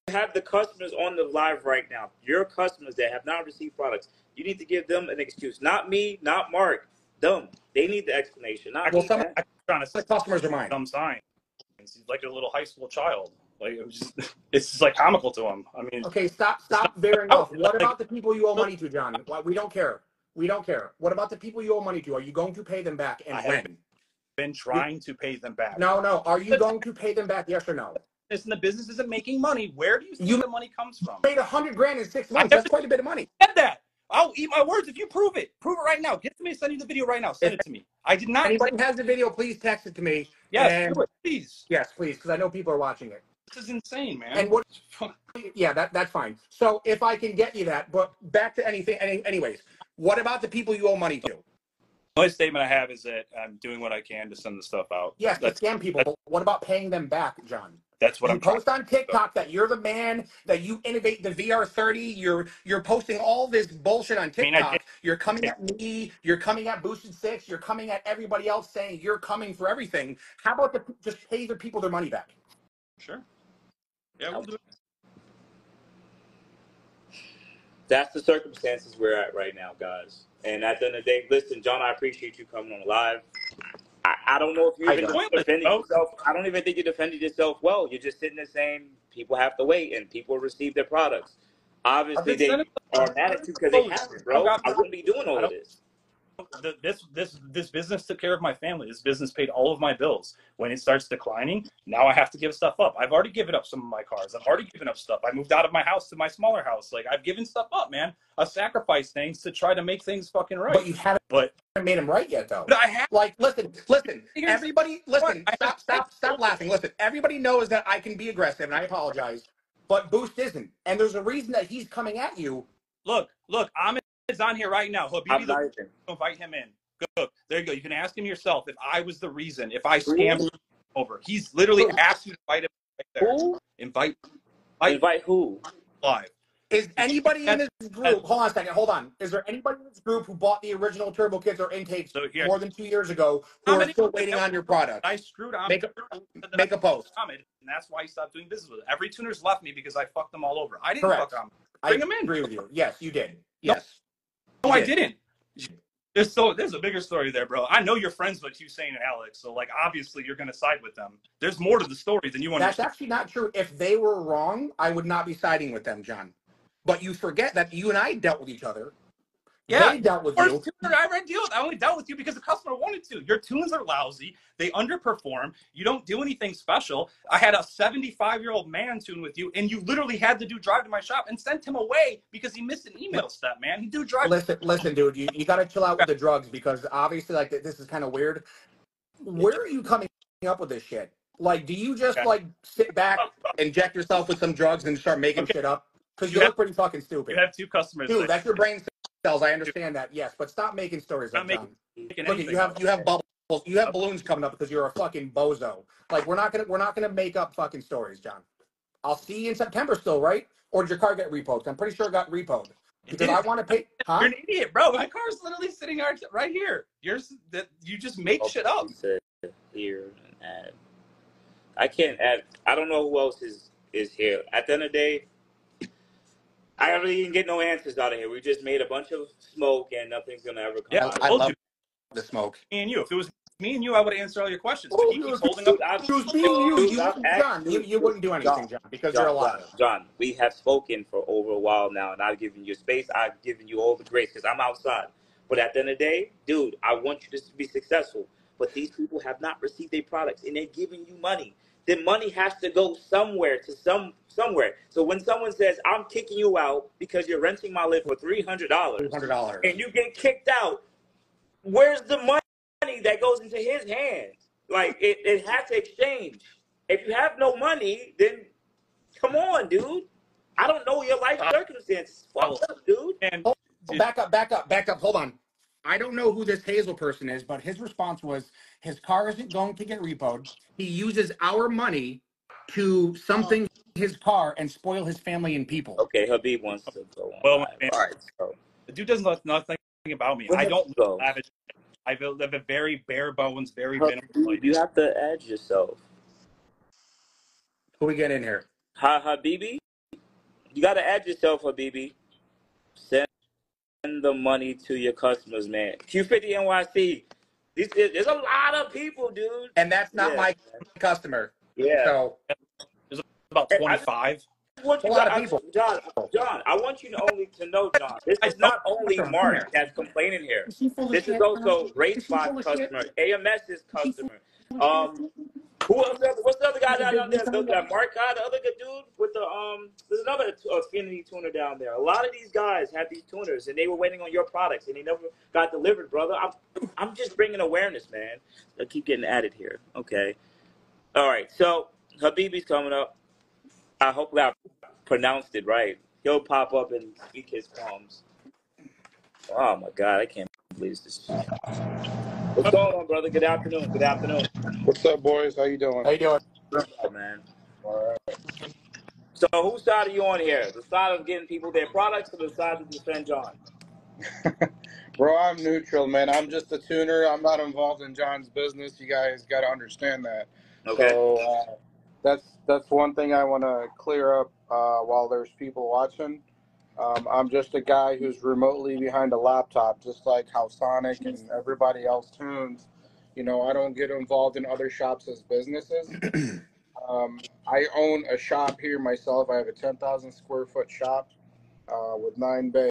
have the customers on the live right now. Your customers that have not received products. You need to give them an excuse. Not me, not Mark. Them. They need the explanation. Not me, man.
I'm trying to
The customers are mine.
dumb sign. He's like a little high school child. Like it's just like comical to him. I mean,
okay, stop veering off. What about the people you owe money to, John? We don't care. We don't care. What about the people you owe money to? Are you going to pay them back, and when?
Been trying to pay them back.
No. Are you going to pay them back? Yes or no?
And the business isn't making money. Where do you think the money comes from?
You made $100,000 in 6 months. That's quite a bit of money.
Said that. I'll eat my words if you prove it. Prove it right now. Get to me. Send you the video right now. Send it to me. I did not.
Anybody has the video, please text it to me.
Yes, do it, please.
Yes, please, because I know people are watching it.
This is insane, man.
And what? Yeah, that's fine. So if I can get you that, but back to anything. Anyways, what about the people you owe money to?
The only statement I have is that I'm doing what I can to send the stuff out.
Yes, to scam people. But what about paying them back, John?
That's what
you
I'm
post on TikTok that you're the man, that you innovate the VR30. You're posting all this bullshit on TikTok. You're coming at me. You're coming at Boosted 6. You're coming at everybody else saying you're coming for everything. How about just pay the people their money back?
Sure. Yeah, we'll do it.
That's the circumstances we're at right now, guys. And at the end of the day, listen, John, I appreciate you coming on live. I don't know if you even defended yourself. I don't even think you defended yourself well. You're just sitting there saying people have to wait and people receive their products. Obviously, they are mad at you because they haven't, bro. I wouldn't be doing all of this.
This business took care of my family. This business paid all of my bills. When it starts declining, now I have to give stuff up. I've already given up some of my cars. I've already given up stuff. I moved out of my house to my smaller house. Like, I've given stuff up, man. I've sacrificed things to try to make things fucking right.
But you haven't made them right yet, though.
But I have.
Like, listen. Everybody, listen. Stop laughing. Listen, everybody knows that I can be aggressive, and I apologize. But Boost isn't, and there's a reason that he's coming at you.
Look. Ahmed is on here right now. Invite him in. Go. There you go. You can ask him yourself if I was the reason, if I scammed him over. He's literally asked you to invite him right there.
Who?
Invite
who?
Live.
Is anybody in this group, hold on a second, hold on. Is there anybody in this group who bought the original turbo kits or intakes more than 2 years ago who are still waiting on your product?
I screwed Ahmed.
Make a post.
And that's why he stopped doing business with it. Every tuner's left me because I fucked them all over. I didn't fuck Ahmed. Bring him in.
I agree with you. Yes, you did. Yes.
No, I didn't. There's a bigger story there, bro. I know you're friends with Hussein and Alex, so like obviously you're gonna side with them. There's more to the story than you understand.
That's actually not true. If they were wrong, I would not be siding with them, John. But you forget that you and I dealt with each other.
Yeah,
they dealt with
you. I only dealt with you because the customer wanted to. Your tunes are lousy. They underperform. You don't do anything special. I had a 75-year-old man tune with you, and you literally had to do drive to my shop and sent him away because he missed an email step, man. He do drive.
Listen, dude. You got to chill out with the drugs because obviously, like, this is kind of weird. Where are you coming up with this shit? Like, do you just like sit back, inject yourself with some drugs, and start making shit up? Because you look pretty fucking stupid.
You have two customers.
Dude, that's your brain cells. I understand that, yes, but stop making stories like that. Look, you have bubbles. You have balloons coming up because you're a fucking bozo. Like, we're not gonna make up fucking stories, John. I'll see you in September still, right? Or did your car get repoed? I'm pretty sure it got repoed. Because I want to pay. Huh?
You're an idiot, bro. My car's literally sitting right here. You just make shit up.
Here and add. I can't add. I don't know who else is here. At the end of the day, I really didn't get no answers out of here. We just made a bunch of smoke, and nothing's gonna ever come
Yeah,
out of
I
I
it.
told
love
you,
the smoke.
me and you. If it was me and you, I would answer all your questions. But
Oh,
he
if
keeps
it
holding up.
Dude, I've,
was me and you,
dude, I've asked,
John, you
dude,
wouldn't do
John,
anything, John, because you're a liar.
John, we have spoken for over a while now, and I've given you space. I've given you all the grace because I'm outside. But at the end of the day, dude, I want you to be successful. But these people have not received their products, and they're giving you money. The money has to go somewhere to somewhere. So when someone says, "I'm kicking you out because you're renting my lift for $300,"
$300.
and you get kicked out, where's the money that goes into his hands? Like it has to exchange. If you have no money, then come on, dude. I don't know your life circumstances.
Oh,
Fucked up, dude.
and
Oh,
dude,
back up. Hold on. I don't know who this Hazel person is, but his response was his car isn't going to get repoed. He uses our money to something his car and spoil his family and people.
Okay, Habib wants to go on
well,
live.
man,
All right, so
the dude doesn't know nothing about me.
where
I
Habib
don't live
go?
lavish. I live a very bare bones, very minimal
Habib,
life.
you have to add yourself.
Who we get in here?
Habibi, you got to add yourself, Habibi. Send the money to your customers, man. Q50 NYC. There's a lot of people, dude.
And that's not
Yeah,
my customer.
yeah.
So
There's about
I
25.
want
a
you
lot of
guys,
people.
John, I want you to only to know, John, this
I
is
don't.
not only Mark that's complaining here.
Is she full of
This is
shit?
also
Is she full
RaceSpot's
of shit?
customer, AMS's
Is she full
customer.
of shit?
Who else? What's the other guy
She's a
down there?
business owner.
That Mark guy, the other good dude with the There's another Affinity tuner down there. A lot of these guys have these tuners, and they were waiting on your products, and they never got delivered, brother. I'm just bringing awareness, man. I keep getting added here. Okay. All right. So Habibi's coming up. Hopefully I pronounced it right. He'll pop up and speak his poems. Oh my God, I can't believe this. What's going on, brother? Good afternoon. Good afternoon.
What's up, boys? How you doing?
How you doing?
What's up, man?
All right.
So whose side are you on here? The side of getting people their products or the side to defend John?
Bro, I'm neutral, man. I'm just a tuner. I'm not involved in John's business. You guys got to understand that.
Okay.
So that's one thing I want to clear up while there's people watching. I'm just a guy who's remotely behind a laptop, just like how Sonic and everybody else tunes. You know, I don't get involved in other shops as businesses. I own a shop here myself. I have a 10,000 square foot shop with 9 bays.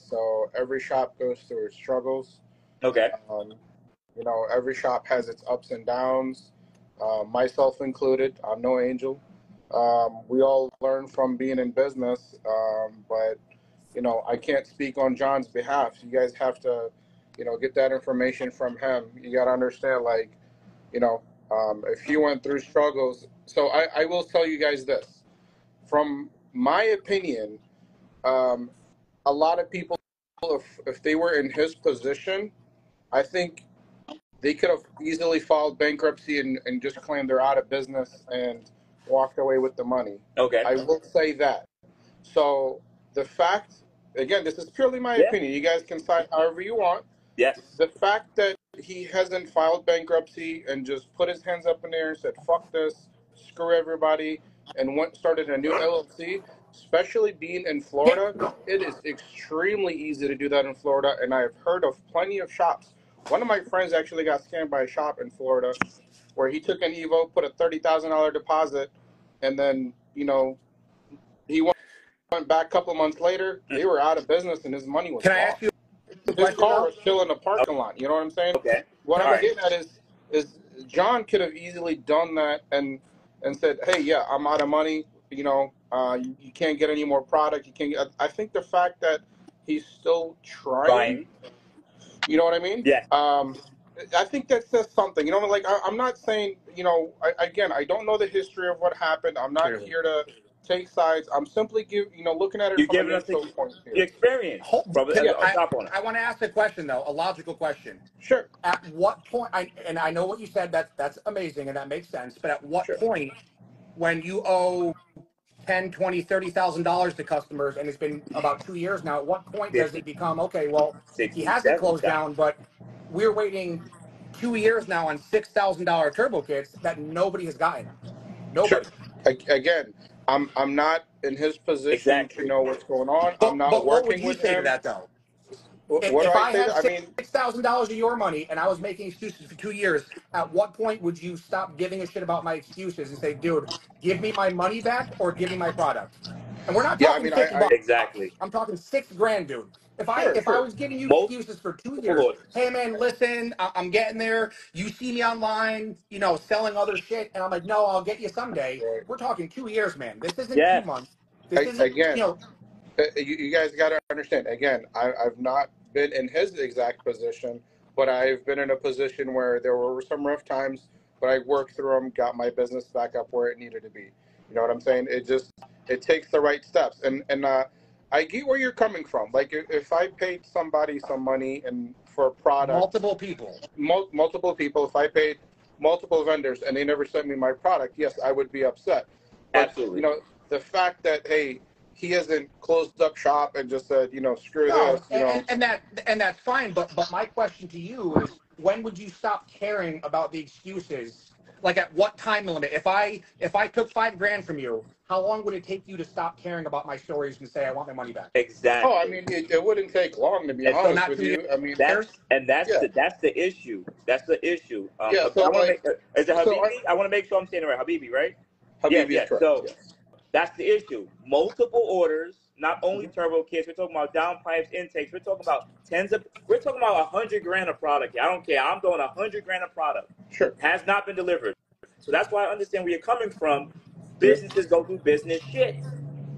So every shop goes through its struggles.
Okay.
You know, every shop has its ups and downs, myself included. I'm no angel. We all learn from being in business, but, you know, I can't speak on John's behalf. You guys have to, you know, get that information from him. You got to understand, like, you know, if he went through struggles. So I will tell you guys this. From my opinion, a lot of people, if they were in his position, I think they could have easily filed bankruptcy and just claimed they're out of business and walked away with the money.
Okay.
I will say that. So the fact, again, this is purely my
Yeah.
opinion. You guys can cite however you want.
Yes.
The fact that he hasn't filed bankruptcy and just put his hands up in the air and said, fuck this, screw everybody, and started a new LLC, especially being in Florida, it is extremely easy to do that in Florida, and I've heard of plenty of shops. One of my friends actually got scammed by a shop in Florida where he took an Evo, put a $30,000 deposit, and then, you know, he went back a couple of months later, they were out of business and his money was
Can I
lost.
ask you a
His
question
car
now?
was still in the parking lot. You know what I'm saying?
Okay.
What
All
I'm
right.
getting at is John could have easily done that and said, "Hey, yeah, I'm out of money. You know, you can't get any more product. You can't." I think the fact that he's still trying,
Fine.
you know what I mean?
Yes.
I think that says something. You know, like I'm not saying, you know, again, I don't know the history of what happened. I'm not
Clearly.
here to take sides. I'm simply looking at it
You're
from a
giving us
neutral point of
the
view.
experience,
Hold,
brother.
can,
Yeah,
A shop owner.
I want to ask a question though, a logical question.
sure,
At what point? And I know what you said. That's amazing and that makes sense. But at what
sure.
point, when you owe 10, 20, $30,000 to customers, and it's been about 2 years now, at what point does
50,
it become okay? Well, he
60,
hasn't closed
70,000.
down, but we're waiting 2 years now on $6,000 turbo kits that nobody has gotten.
Sure.
Nobody.
Again, I'm not in his position to
Exactly.
know what's going on. I'm not
But what would
working
you
with
say to
him.
that though?
What do
If
I
I
say?
had
I mean,
$6,000 of your money and I was making excuses for 2 years, at what point would you stop giving a shit about my excuses and say, dude, give me my money back or give me my product? And we're not
yeah, I
talking
mean,
six
I
bucks.
Exactly.
I'm talking $6 grand, dude. If I
sure,
if I
sure,
was giving you
Multiple
excuses for 2 years,
orders.
hey man, listen, I'm getting there. You see me online, selling other shit, and I'm like, no, I'll get you someday.
right.
We're talking 2 years, man. This isn't
Yes.
2 months. This isn't,
Again, you guys got to understand. Again, I've not been in his exact position, but I've been in a position where there were some rough times, but I worked through them, got my business back up where it needed to be. You know what I'm saying? It takes the right steps, and I get where you're coming from. Like if I paid somebody some money and for a product,
multiple people.
multiple people, if I paid multiple vendors and they never sent me my product, yes, I would be upset. But
Absolutely.
the fact that, hey, he hasn't closed up shop and just said, screw
No,
this,
and that's fine. But my question to you is, when would you stop caring about the excuses? Like at what time limit? If I took $5 grand from you, how long would it take you to stop caring about my stories and say I want my money back?
oh, I
Exactly.
mean, it wouldn't take long, to be
And
So
honest
not
with
two
you. I mean,
years.
yeah,
that's the issue. That's the issue.
yeah.
I
So
want to make
like,
is it
so
Habibi? I want to make sure I'm saying it right. Habibi, right? Yes,
Habibi is
yes.
correct.
So
Yes.
that's the issue. Multiple orders, not only turbo kits. We're talking about downpipes, intakes. We're talking about We're talking about 100 grand of product here. I don't care. I'm doing 100 grand of product.
Sure.
Has not been delivered. So that's why I understand where you're coming from.
Yeah.
Businesses go through business shit.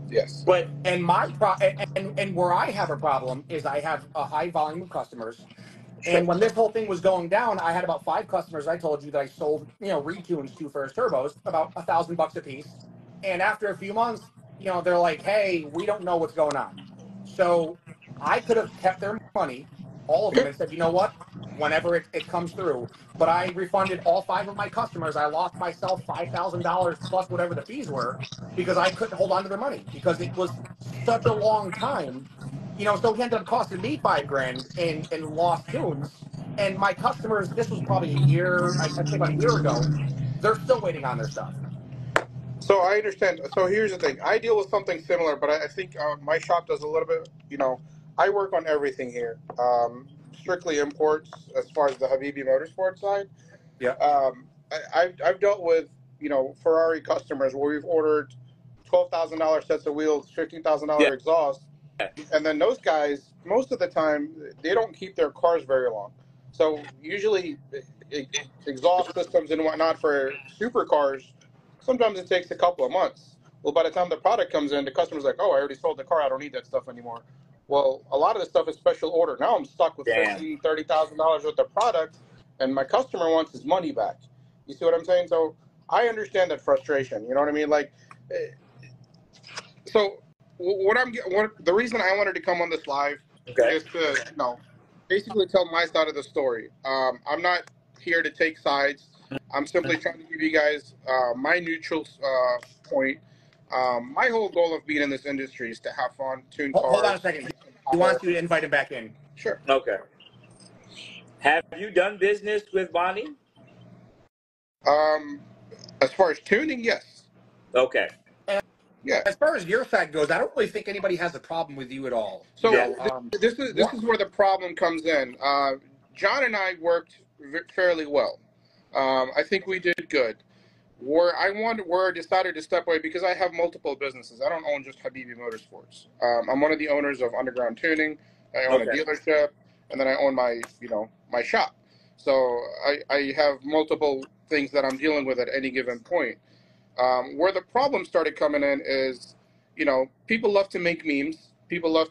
Yes.
But
And and where I have a problem is I have a high volume of customers.
Sure.
And when this whole thing was going down, I had about 5 customers I told you that I sold, retunes to for turbos, about $1,000 a piece. And after a few months, they're like, hey, we don't know what's going on. So I could have kept their money, all of them,
Yeah.
and said, you know what? Whenever it comes through. But I refunded all 5 of my customers. I lost myself $5,000 plus whatever the fees were because I couldn't hold on to their money because it was such a long time. So he ended up costing me 5 grand in lost tunes. And my customers, this was probably a year, I'd say about a year ago, they're still waiting on their stuff.
So I understand. So here's the thing. I deal with something similar, but I think my shop does a little bit. I work on everything here. Strictly imports as far as the Habibi Motorsports side.
Yeah.
I've dealt with Ferrari customers where we've ordered $12,000 sets of wheels,
yeah,
$15,000 exhaust, and then those guys most of the time they don't keep their cars very long. So usually exhaust systems and whatnot for supercars, sometimes it takes a couple of months. Well, by the time the product comes in, the customer's like, oh, I already sold the car, I don't need that stuff anymore. Well, a lot of the stuff is special order. Now I'm stuck with
damn.
$15,000, $30,000 worth of product, and my customer wants his money back. You see what I'm saying? So I understand that frustration. You know what I mean? Like, so what the reason I wanted to come on this live
Okay.
is to basically tell my side of the story. I'm not here to take sides. I'm simply trying to give you guys my neutral point. My whole goal of being in this industry is to have fun, tune
Hold on a
cars,
second.
make some
He
power.
wants you to invite him back in.
Sure.
Okay. Have you done business with Bonnie?
Um, as far as tuning, yes,
Okay.
And
yeah.
as far as your side goes, I don't really think anybody has a problem with you at all.
Yeah.
This is where the problem comes in. John and I worked fairly well. I think we did good. Where I decided to step away because I have multiple businesses. I don't own just Habibi Motorsports. I'm one of the owners of Underground Tuning. I own a
Okay.
dealership, and then I own my shop. So I have multiple things that I'm dealing with at any given point. Where the problem started coming in is, people love to make memes. People love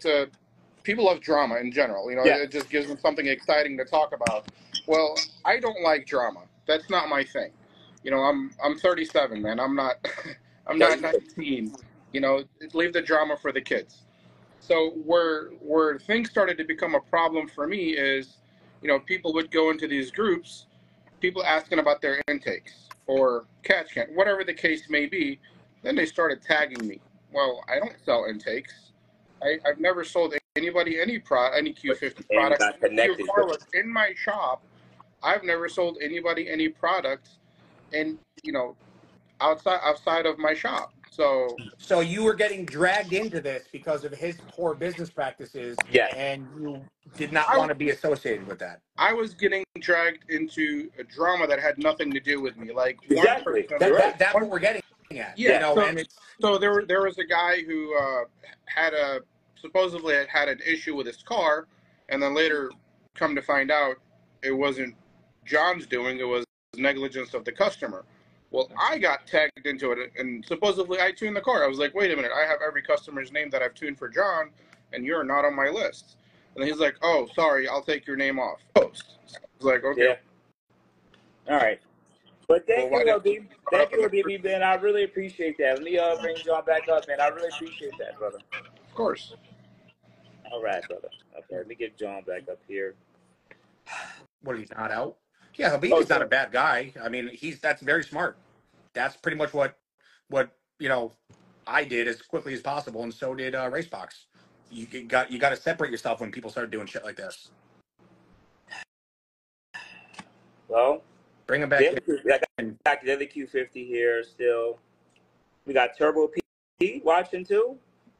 drama in general.
Yeah.
It just gives them something exciting to talk about. Well, I don't like drama. That's not my thing. I'm 37, man. I'm not I'm
No,
not
you good.
19. Leave the drama for the kids. So where things started to become a problem for me is, people would go into these groups, people asking about their intakes or catch can, whatever the case may be. Then they started tagging me. Well, I don't sell intakes. I've never sold anybody any
But
Q50
and
product.
got
Even if your
connected
car
with
was
it.
in my shop, I've never sold anybody any product, and outside of my shop.
So you were getting dragged into this because of his poor business practices,
Yes.
and you did not
I
want to be associated with that.
I was getting dragged into a drama that had nothing to do with me. Like one
Exactly.
person,
You're right.
That's what we're getting at,
yeah.
you know.
So
And it's
there was a guy who had a supposedly had an issue with his car, and then later come to find out it wasn't John's doing. It was negligence of the customer. Well, I got tagged into it, and supposedly I tuned the car. I was like, wait a minute, I have every customer's name that I've tuned for John, and you're not on my list. And he's like, oh, sorry, I'll take your name off. Post. I was like, okay.
Yeah. All right. But thank
Well,
you,
why
Habib.
didn't
Thank you, Habib, man. I really appreciate that. Let me bring John back up, man. I really appreciate that, brother.
Of course.
All right, brother. Okay, let me get John back up here.
what he's not out. Yeah, Habib is not a bad guy. I mean, that's very smart. That's pretty much what you know I did as quickly as possible, and so did Racebox. You got to separate yourself when people start doing shit like this.
Well,
Bring him back in.
back to the other Q50 here still. We got Turbo P watching too.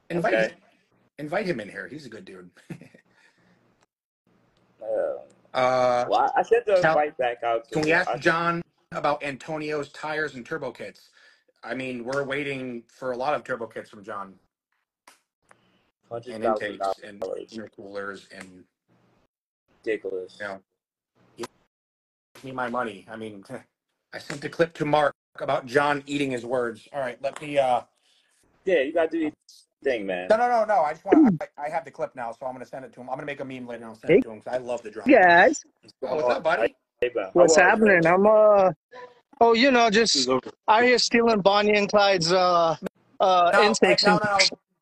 Invite him in here. He's a good dude.
Well, I sent the invite back out.
Can we ask John about Antonio's tires and turbo kits? I mean, we're waiting for a lot of turbo kits from John. And intakes and intercoolers and
ridiculous.
You know, give me my money. I mean, I sent a clip to Mark about John eating his words. All right, let me.
Yeah, you gotta do your thing, man.
No. I just want. I have the clip now, so I'm gonna send it to him. I'm gonna make a meme later and I'll send it to him because I love the drama.
Guys,
Oh, what's up, buddy?
what's happening? I'm just out here stealing Bonnie and Clyde's intakes.
No.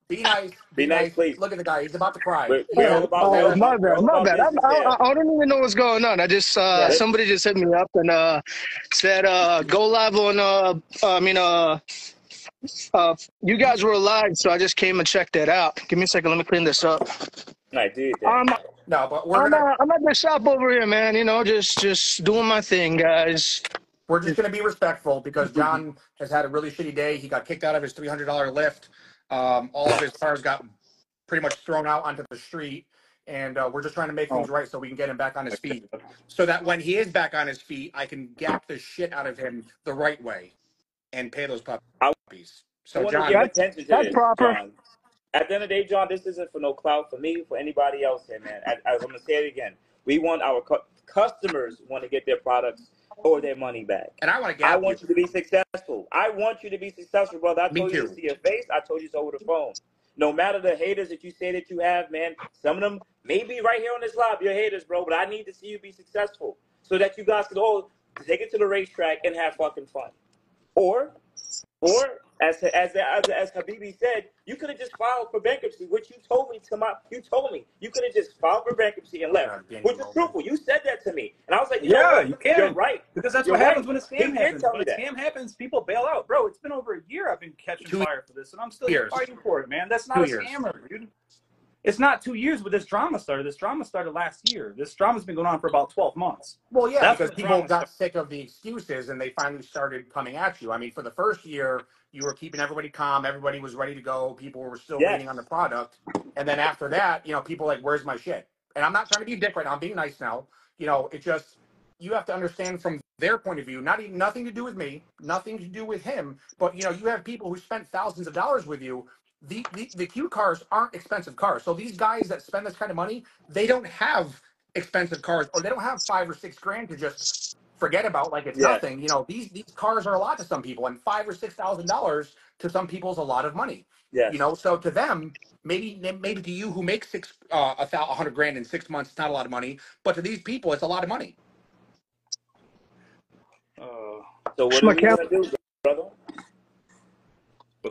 Be nice. Be nice,
please.
Look at the guy. He's about to cry.
We're all about
my bad.
business
I don't even know what's going on. I just somebody just hit me up and said go live on you guys were live, so I just came and checked it out. Give me a second, let me clean this up.
I did.
No, but
I'm at the shop over here, man. You know, just doing my thing, guys.
We're just going to be respectful because John has had a really shitty day. He got kicked out of his $300 lift. All of his cars got pretty much thrown out onto the street. And we're just trying to make things right so we can get him back on his feet. So that when he is back on his feet, I can gap the shit out of him the right way and pay those puppies. So, John,
give attention to
that's
this,
proper.
John. At the end of the day, John, this isn't for no clout for me, for anybody else here, man. I'm going to say it again. We want our customers want to get their products or their money back.
And I want to
I want you to be successful. I want you to be successful, brother. I told you to see your face. I told you so over the phone. No matter the haters that you say that you have, man, some of them may be right here on this live. You're haters, bro, but I need to see you be successful so that you guys can all take it to the racetrack and have fucking fun. Or as Habibi said, you could have just filed for bankruptcy, which you told me you could have just filed for bankruptcy and left, which is truthful. You said that to me, and I was like, you know what?
You can.
You're right,
because that's
You're
what happens
right.
when a scam happens. When a scam happens, people bail out, bro. It's been over a year. I've been catching fire for this, and I'm still fighting for it, man. That's not a scammer, dude. It's not 2 years, but this drama started. This drama started last year. This drama's been going on for about 12 months.
Well, yeah, because people got sick of the excuses and they finally started coming at you. I mean, for the first year, you were keeping everybody calm. Everybody was ready to go. People were still waiting on the product. And then after that, you know, people like, where's my shit? And I'm not trying to be a dick right now. I'm being nice now. You know, it just, you have to understand from their point of view, nothing to do with me, nothing to do with him. But, you know, you have people who spent thousands of dollars with you. The Q cars aren't expensive cars. So these guys that spend this kind of money, they don't have expensive cars, or they don't have $5 or $6 grand to just forget about like it's nothing. You know, these cars are a lot to some people, and $5,000 or $6,000 to some people is a lot of money.
Yes.
You know, so to them, maybe to you who makes $100 grand in 6 months, it's not a lot of money, but to these people, it's a lot of money.
So what are we gonna do, brother?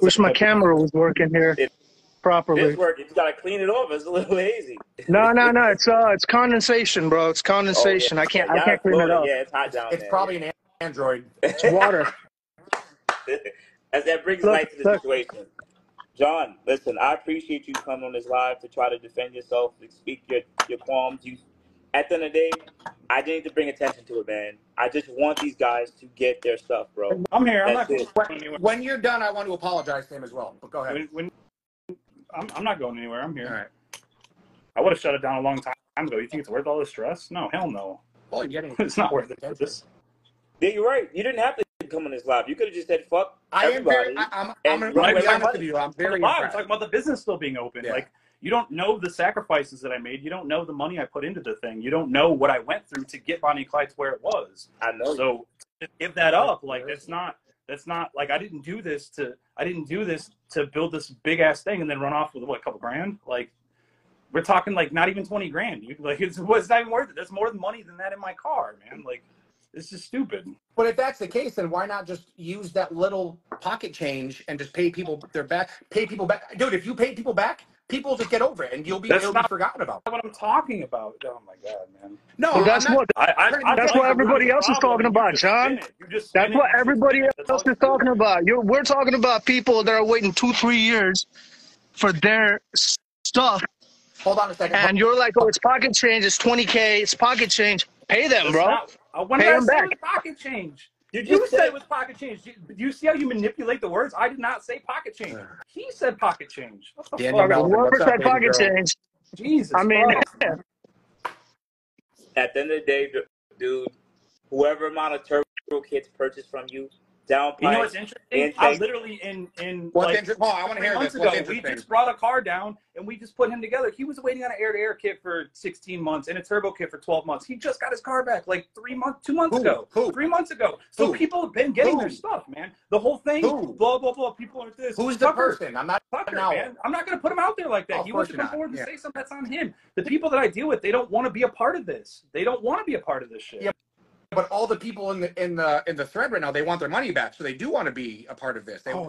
Wish my camera was working here properly.
It's working. You gotta clean it off. It's a little hazy.
No. It's condensation, bro. It's condensation. I can't clean it up.
Yeah, it's hot down there.
It's probably an Android.
It's water.
As that brings light to the situation. John, listen, I appreciate you coming on this live to try to defend yourself, to speak your qualms. At the end of the day, I need to bring attention to it, man. I just want these guys to get their stuff, bro.
I'm here. I'm
That's
not going
it.
anywhere.
When you're done, I want to apologize to him as well. But go ahead.
I'm not going anywhere. I'm here.
All right.
I would have shut it down a long time ago. You think it's worth all this stress? No, hell no.
Well, you're getting
It's not worth it for
attention.
this.
Yeah, you're right. You didn't have to come on this live. You could have just said fuck
I am very.
everybody
I'm
and
going
run
to
with
be
your
honest with
money.
you. I'm very
I'm
impressed.
talking about the business still being open.
Yeah.
Like, you don't know the sacrifices that I made. You don't know the money I put into the thing. You don't know what I went through to get Bonnie and Clyde to where it was.
I know.
So to give that up, like that's not like I didn't do this to build this big ass thing and then run off with what, a couple grand. Like, we're talking like not even 20 grand. Like, it's not even worth it. There's more money than that in my car, man. Like, it's just stupid.
But if that's the case, then why not just use that little pocket change and just pay people back? Dude, if you pay people back, people will just get over it, and it'll be forgotten about.
That's what I'm talking about. Oh my god, man.
No,
But
I'm not.
that's what everybody else is talking about, John. That's what everybody else is talking about. We're talking about people that are waiting 2-3 years for their stuff.
Hold on a second.
And you're like, oh, it's pocket change. It's 20K. It's pocket change. Pay them, bro.
When
Pay
did I
them
say
back.
it was pocket change?
You
said it was pocket change. Do you see how you manipulate the words? I did not say pocket change. He said pocket change. What the
Daniel
fuck?
Melvin,
Whoever
what's up,
said
baby
pocket
girl?
change.
Jesus
I mean,
Christ, man.
At the end of the day, dude, whoever amount of turbo kits purchased from you, downpipe,
You know what's interesting?
intake.
I literally
What's
like
interesting? I want to hear this.
months
What's
ago, we
interesting?
just brought a car down and we just put him together. He was waiting on an air-to-air kit for 16 months and a turbo kit for 12 months. He just got his car back like 2 months ago. 3 months ago. So people have been getting their stuff, man. The whole thing, blah, blah, blah. People are this.
Who's the person? I'm not
Tucker, man. I'm not going to put him out there like that. He wants to come forward and say something. That's on him. The people that I deal with, they don't want to be a part of this. They don't want to be a part of this shit.
Yeah. But all the people in the thread right now, they want their money back, so they do want to be a part of this. They want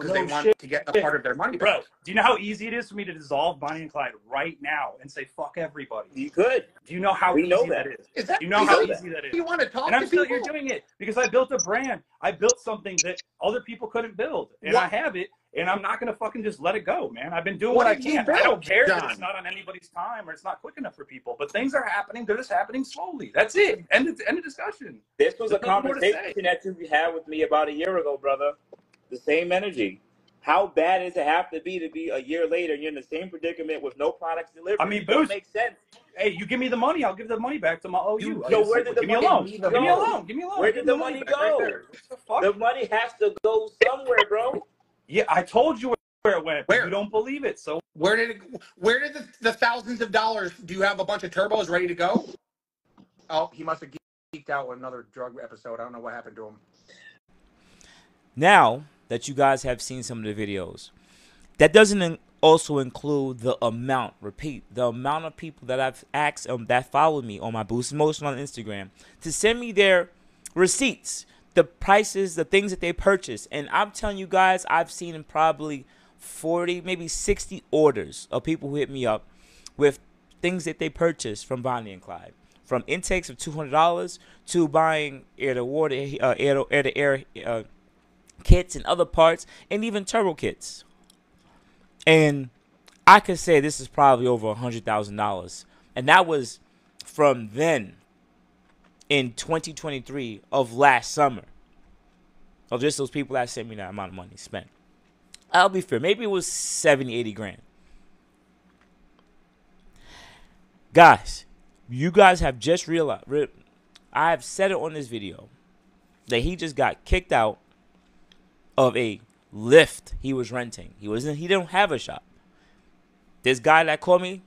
to get a part of their money back.
Bro, do you know how easy it is for me to dissolve Bonnie and Clyde right now and say fuck everybody?
You could.
Do you know how easy that is? Do you know how easy that is?
You want to talk
and I'm
to
still
people?
here doing it because I built a brand. I built something that other people couldn't build, and I have it. And I'm not going to fucking just let it go, man. I've been doing what I can. I don't care that it's not on anybody's time or it's not quick enough for people. But things are happening. They're just happening slowly. That's it. End of discussion.
This was a conversation that you had with me about a year ago, brother. The same energy. How bad does it have to be a year later and you're in the same predicament with no products delivered?
I mean,
it don't make sense.
Hey, you give me the money, I'll give the money back to my OU.
Yo, where did the money go?
Give me a loan. Give me a loan.
Where did the money go?
Right the fuck?
The money has to go somewhere, bro.
Yeah, I told you where it went, but you don't believe it. So
where did the thousands of dollars? Do you have a bunch of turbos ready to go? Oh, he must have geeked out with another drug episode. I don't know what happened to him.
Now that you guys have seen some of the videos, that doesn't also include the amount, the amount of people that I've asked that followed me on my Boost Motion on Instagram to send me their receipts, the prices, the things that they purchased. And I'm telling you guys, I've seen probably 40, maybe 60 orders of people who hit me up with things that they purchased from Bonnie and Clyde. From intakes of $200 to buying air-to-water, air-to-air kits and other parts, and even turbo kits. And I could say this is probably over $100,000. And that was from then in 2023 of last summer. Of just those people that sent me that amount of money spent. I'll be fair. Maybe it was 70, 80 grand. Guys, you guys have just realized, I have said it on this video, that he just got kicked out of a lift he was renting. He didn't have a shop. This guy that called me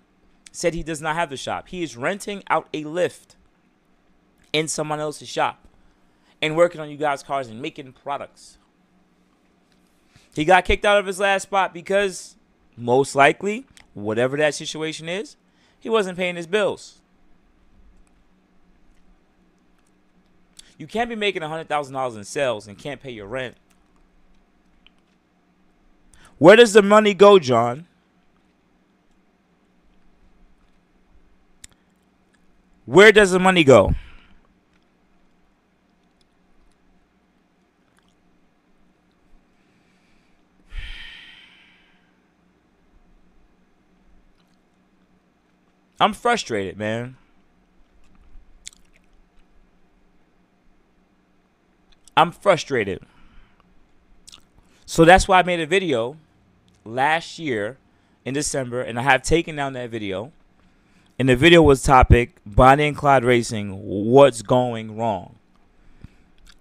said he does not have the shop. He is renting out a lift in someone else's shop and working on you guys' cars and making products. He got kicked out of his last spot because most likely, whatever that situation is, he wasn't paying his bills. You can't be making $100,000 in sales and can't pay your rent. Where does the money go, John? Where does the money go? I'm frustrated, man. I'm frustrated. So that's why I made a video last year in December, and I have taken down that video. And the video was topic Bonnie and Clyde Racing, what's going wrong?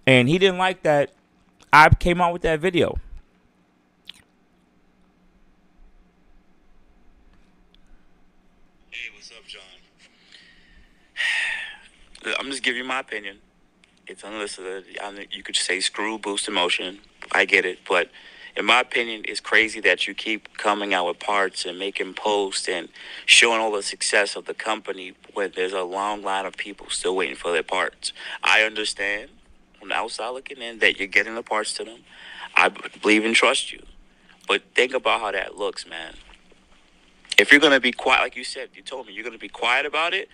And he didn't like that I came out with that video.
Hey, what's up, John? I'm just giving you my opinion. It's unsolicited. You could say screw Boost Emotion. I get it. But in my opinion, it's crazy that you keep coming out with parts and making posts and showing all the success of the company when there's a long line of people still waiting for their parts. I understand from the outside looking in that you're getting the parts to them. I believe and trust you. But think about how that looks, man. If you're going to be quiet, like you said, you told me you're going to be quiet about it,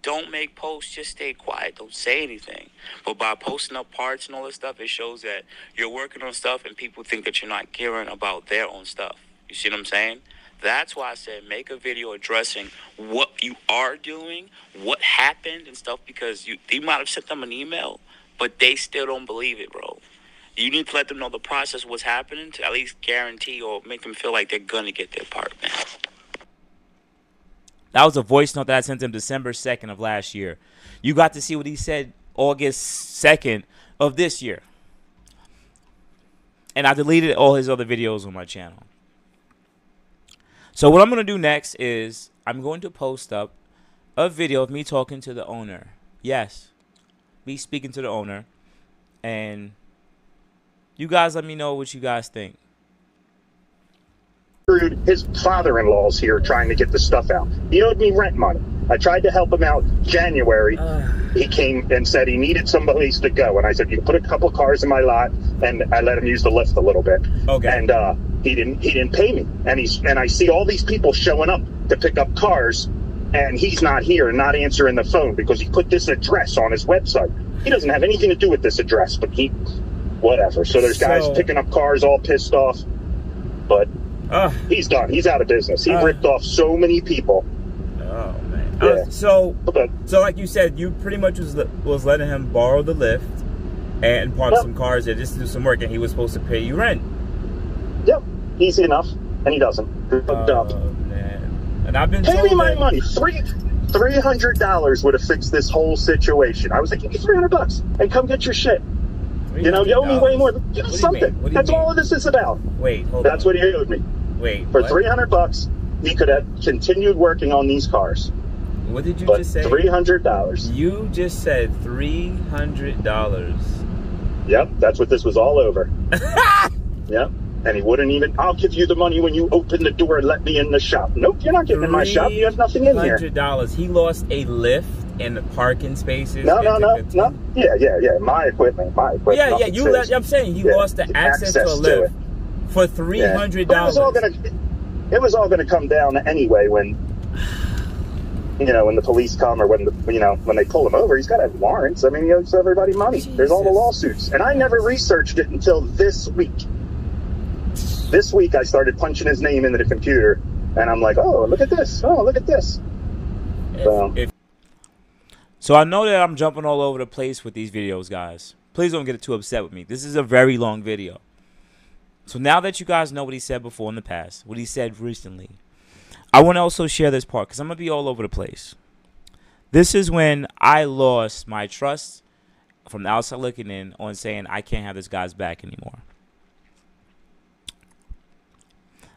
don't make posts, just stay quiet. Don't say anything. But by posting up parts and all this stuff, it shows that you're working on stuff and people think that you're not caring about their own stuff. You see what I'm saying? That's why I said make a video addressing what you are doing, what happened and stuff, because you might have sent them an email, but they still don't believe it, bro. You need to let them know the process, what's happening, to at least guarantee or make them feel like they're going to get their part, man.
That was a voice note that I sent him December 2nd of last year. You got to see what he said August 2nd of this year. And I deleted all his other videos on my channel. So what I'm going to do next is I'm going to post up a video of me talking to the owner. Yes, me speaking to the owner. And you guys let me know what you guys think.
His father-in-law's here trying to get the stuff out. He owed me rent money. I tried to help him out January. He came and said he needed some place to go. And I said, you put a couple cars in my lot, and I let him use the lift a little bit.
Okay.
And he didn't pay me. And I see all these people showing up to pick up cars, and he's not here and not answering the phone because he put this address on his website. He doesn't have anything to do with this address, but whatever. So there's guys picking up cars all pissed off. But he's done. He's out of business. He ripped off so many people.
Oh, man.
Yeah.
So like you said, you pretty much was letting him borrow the lift and park some cars there just to do some work, and he was supposed to pay you rent.
Yep. Easy enough. And he doesn't.
Oh, man. And I've been
Pay
told
me my money. $300 would have fixed this whole situation. I was like, give me $300 and come get your shit. You know, you owe me way more. Give me something. That's all of this is about.
Wait, hold on.
That's what he owed me.
Wait,
for $300, he could have continued working on these cars.
What did you just say?
$300.
You just said $300.
Yep, that's what this was all over. Yep. And he wouldn't even, I'll give you the money when you open the door and let me in the shop. Nope, you're not getting in my shop. You have nothing in here.
$300. He lost a lift and the parking spaces.
No. Yeah. My equipment.
Yeah. I'm saying he lost the access to a lift for $300.
It was all gonna come down anyway when when the police come or when they pull him over. He's got to have warrants. I mean, he owes everybody money. Jesus. There's all the lawsuits, and I never researched it until this week. This week I started punching his name into the computer, and I'm like, oh, look at this. Oh, look at this.
So I know that I'm jumping all over the place with these videos, guys. Please don't get too upset with me. This is a very long video. So now that you guys know what he said before in the past, what he said recently, I want to also share this part because I'm going to be all over the place. This is when I lost my trust from the outside looking in on saying I can't have this guy's back anymore.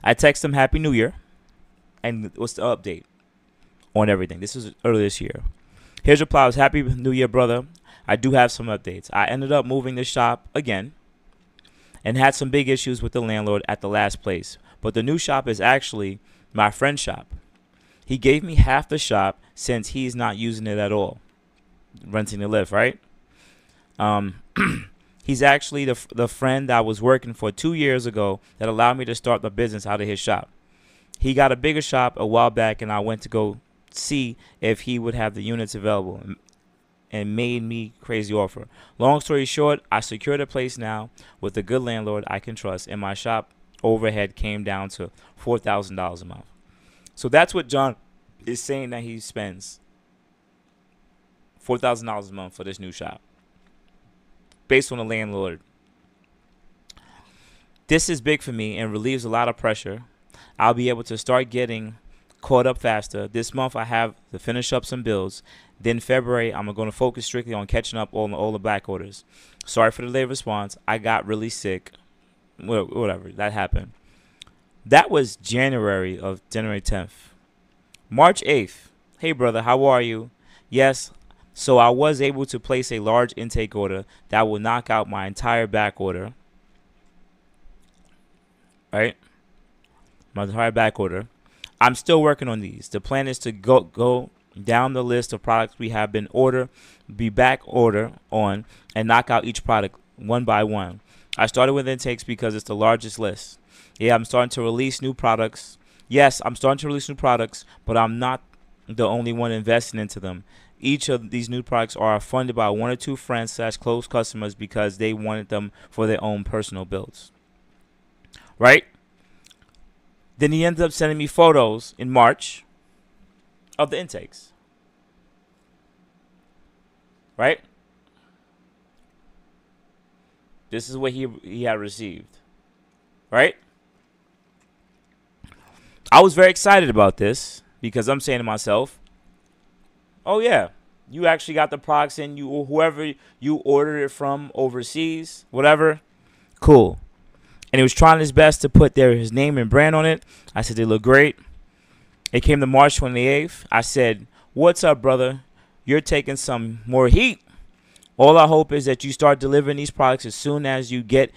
I text him Happy New Year, and what's the update on everything? This was earlier this year. Here's reply. I was Happy New Year, brother. I do have some updates. I ended up moving the shop again and had some big issues with the landlord at the last place. But the new shop is actually my friend's shop. He gave me half the shop since he's not using it at all. Renting the lift, right? He's actually the friend that I was working for 2 years ago that allowed me to start the business out of his shop. He got a bigger shop a while back, and I went to go see if he would have the units available and made me crazy offer. Long story short, I secured a place now with a good landlord I can trust, and my shop overhead came down to $4,000 a month. So that's what John is saying that he spends. $4,000 a month for this new shop. based on the landlord. This is big for me and relieves a lot of pressure. I'll be able to start getting caught up faster. This month I have to finish up some bills. Then February I'm going to focus strictly on catching up on all the back orders. Sorry for the late response. I got really sick. Whatever, that happened. That was January 10th. March 8th. Hey brother, how are you? Yes, so I was able to place a large intake order that will knock out my entire back order. Right? My entire back order. I'm still working on these. The plan is to go down the list of products we have been be back order on, and knock out each product one by one. I started with intakes because it's the largest list. Yeah, I'm starting to release new products. Yes, I'm starting to release new products, but I'm not the only one investing into them. Each of these new products are funded by one or two friends / close customers because they wanted them for their own personal builds. Right? Then he ended up sending me photos in March of the intakes. Right? This is what he had received. Right? I was very excited about this because I'm saying to myself, oh yeah, you actually got the products in, you whoever you ordered it from overseas, whatever, cool. And he was trying his best to put his name and brand on it. I said they look great. It came to March 28th. I said, what's up, brother? You're taking some more heat. All I hope is that you start delivering these products as soon as you get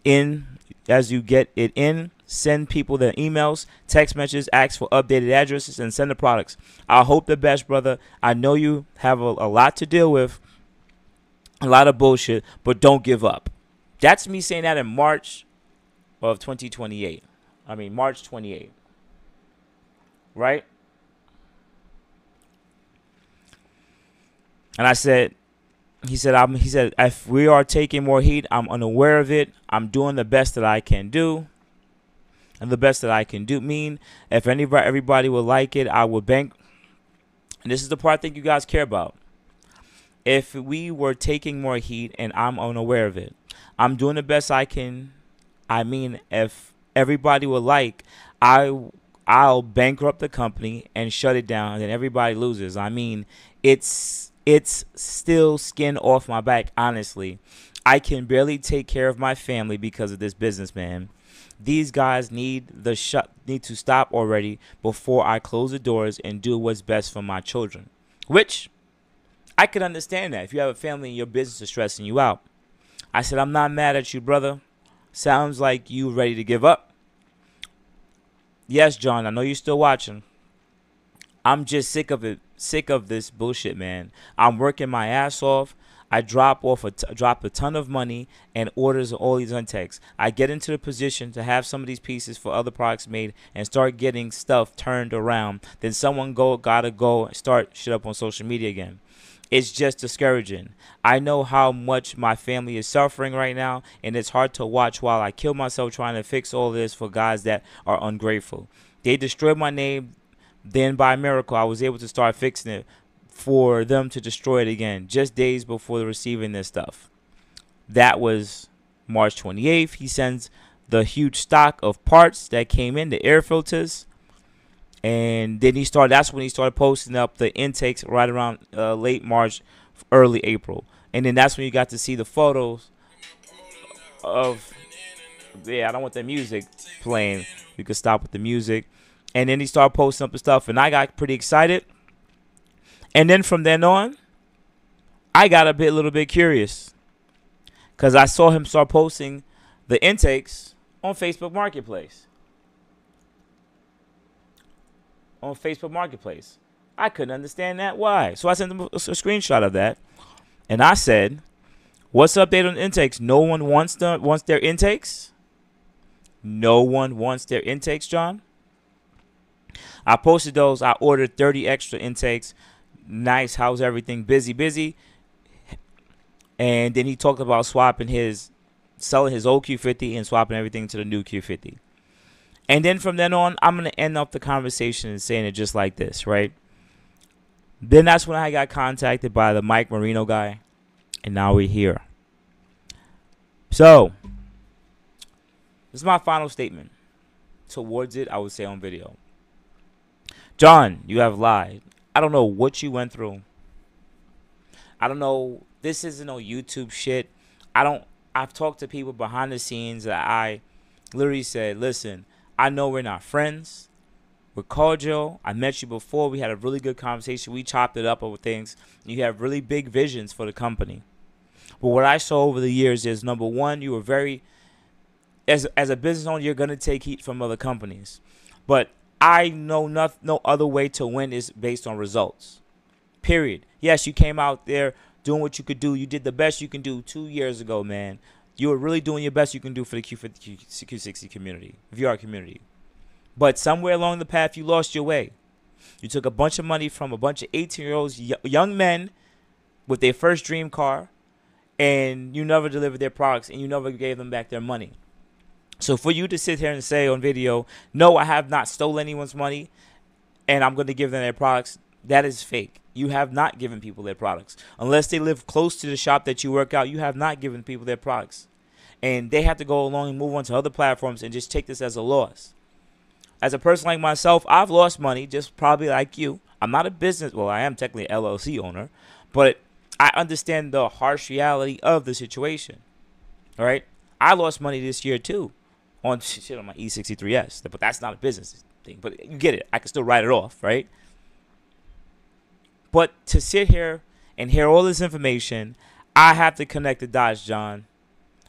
it in. Send people their emails, text messages, ask for updated addresses, and send the products. I hope the best, brother. I know you have a lot to deal with, a lot of bullshit, but don't give up. That's me saying that in March of 2028. I mean, March 28. Right? And he said, if we are taking more heat, I'm unaware of it. I'm doing the best that I can do. And the best that I can do mean if everybody would like it, I would bank. And this is the part I think you guys care about. If we were taking more heat and I'm unaware of it, I'm doing the best I can. I mean, if everybody would like, I'll bankrupt the company and shut it down, and then everybody loses. I mean, it's still skin off my back, honestly. I can barely take care of my family because of this business, man. These guys need to stop already before I close the doors and do what's best for my children. Which, I can understand that. If you have a family and your business is stressing you out. I said, I'm not mad at you, brother. Sounds like you ready to give up. Yes, John, I know you're still watching. I'm just sick of it. Sick of this bullshit, man. I'm working my ass off. I drop a ton of money and orders all these intakes. I get into the position to have some of these pieces for other products made and start getting stuff turned around. Then someone gotta go start shit up on social media again. It's just discouraging. I know how much my family is suffering right now, and it's hard to watch while I kill myself trying to fix all this for guys that are ungrateful. They destroyed my name. Then by miracle, I was able to start fixing it for them to destroy it again just days before receiving this stuff. That was March 28th. He sends the huge stock of parts that came in, the air filters. And then that's when he started posting up the intakes right around late March, early April. And then that's when you got to see the photos of, I don't want the music playing. You could stop with the music. And then he started posting up the stuff, and I got pretty excited. And then from then on, I got a little bit curious, because I saw him start posting the intakes on Facebook Marketplace. I couldn't understand that. Why? So I sent him a screenshot of that, and I said, "What's the update on intakes? No one wants their intakes. No one wants their intakes, John." I posted those. I ordered 30 extra intakes. Nice. How's everything? Busy. And then he talked about selling his old Q50 and swapping everything to the new Q50. And then from then on, I'm going to end up the conversation and saying it just like this, right? Then that's when I got contacted by the Mike Marino guy. And now we're here. So, this is my final statement. Towards it, I would say on video. John, you have lied. I don't know what you went through. I don't know. This isn't no YouTube shit. I've talked to people behind the scenes that I literally said, listen, I know we're not friends. We're cordial. I met you before. We had a really good conversation. We chopped it up over things. You have really big visions for the company. But what I saw over the years is, number one, you were very, as a business owner, you're going to take heat from other companies. But I know no other way to win is based on results. Period. Yes, you came out there doing what you could do. You did the best you can do 2 years ago, man. You were really doing your best you can do for the Q60 community, VR community. But somewhere along the path, you lost your way. You took a bunch of money from a bunch of 18-year-olds, young men with their first dream car, and you never delivered their products, and you never gave them back their money. So for you to sit here and say on video, no, I have not stolen anyone's money, and I'm going to give them their products, that is fake. You have not given people their products. Unless they live close to the shop that you work out, you have not given people their products. And they have to go along and move on to other platforms and just take this as a loss. As a person like myself, I've lost money, just probably like you. I'm not a business, well, I am technically an LLC owner, but I understand the harsh reality of the situation. All right? I lost money this year too on shit on my E63S, but that's not a business thing. But you get it. I can still write it off, right? But to sit here and hear all this information, I have to connect the dots, John.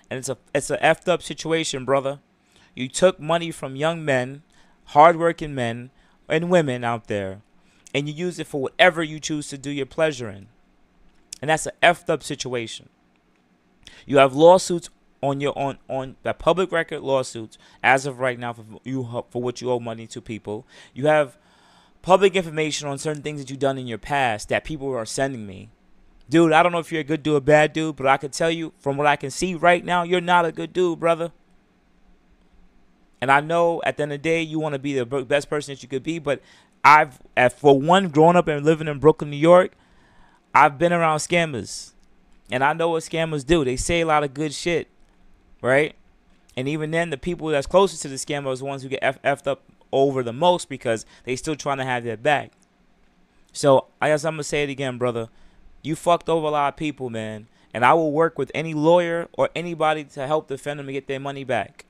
And it's a effed up situation, brother. You took money from young men, hardworking men and women out there, and you use it for whatever you choose to do your pleasure in. And that's an effed up situation. You have lawsuits on your on the public record lawsuits as of right now for what you owe money to people. You have public information on certain things that you've done in your past that people are sending me. Dude, I don't know if you're a good dude or a bad dude, but I can tell you from what I can see right now, you're not a good dude, brother. And I know at the end of the day, you want to be the best person that you could be, but for one, growing up and living in Brooklyn, New York, I've been around scammers. And I know what scammers do. They say a lot of good shit, right? And even then, the people that's closest to the scammer are the ones who get effed up over the most because they still trying to have their back. So I guess I'm going to say it again, brother. You fucked over a lot of people, man. And I will work with any lawyer or anybody to help defend them and get their money back.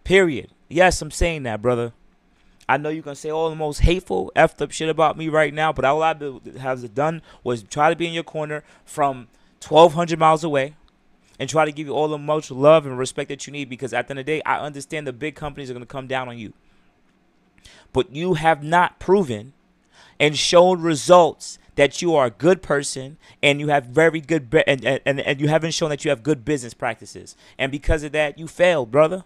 Period. Yes, I'm saying that, brother. I know you can say all the most hateful, effed up shit about me right now, but all I have done was try to be in your corner from 1,200 miles away and try to give you all the much love and respect that you need, because at the end of the day, I understand the big companies are going to come down on you. But you have not proven and shown results that you are a good person, and you have very good and you haven't shown that you have good business practices. And because of that, you failed, brother.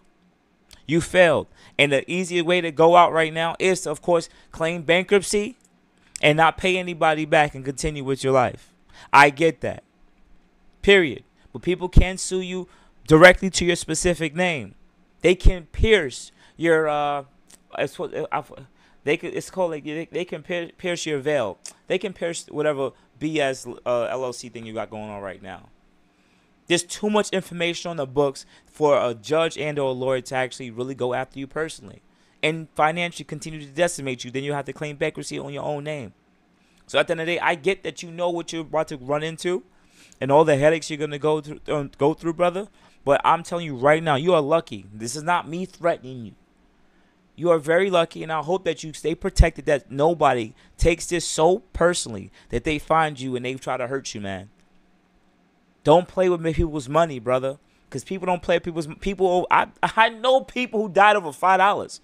You failed. And the easiest way to go out right now is to, of course, claim bankruptcy and not pay anybody back and continue with your life. I get that. Period. But people can sue you directly to your specific name. They can pierce your it's called like they can pierce your veil. They can pierce whatever BS LLC thing you got going on right now. There's too much information on the books for a judge and or a lawyer to actually really go after you personally and financially continue to decimate you. Then you have to claim bankruptcy on your own name. So at the end of the day, I get that you know what you're about to run into and all the headaches you're going to go through, brother. But I'm telling you right now, you are lucky. This is not me threatening you. You are very lucky, and I hope that you stay protected, that nobody takes this so personally that they find you and they try to hurt you, man. Don't play with people's money, brother, because people don't play with people's people. I know people who died over $5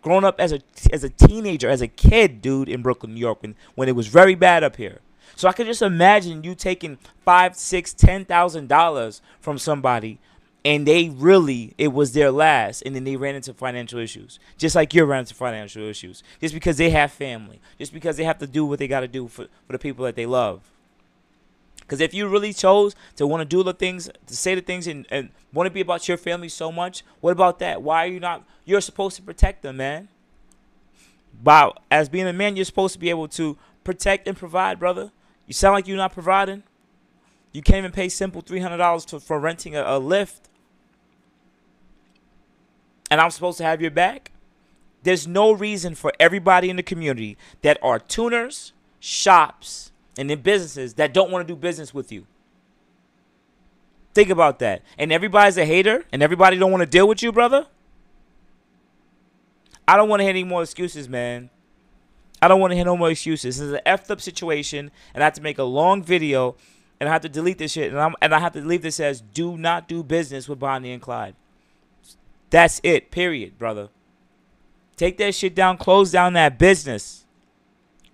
growing up as a teenager, as a kid, dude, in Brooklyn, New York, when it was very bad up here. So I could just imagine you taking $5,000, $6,000, $10,000 from somebody, and it was their last, and then they ran into financial issues, just like you're running into financial issues, just because they have family, just because they have to do what they got to do for the people that they love. Because if you really chose to want to do the things, to say the things, and want to be about your family so much, what about that? Why are you not? You're supposed to protect them, man. But as being a man, you're supposed to be able to protect and provide, brother. You sound like you're not providing. You can't even pay simple $300 for renting a lift. and I'm supposed to have your back? There's no reason for everybody in the community that are tuners, shops, and in businesses that don't want to do business with you. Think about that. And everybody's a hater and everybody don't want to deal with you, brother? I don't want to hear any more excuses, man. I don't want to hear no more excuses. This is an effed up situation, and I have to make a long video, and I have to delete this shit, and I have to leave this as do not do business with Bonnie and Clyde. That's it, period, brother. Take that shit down, close down that business.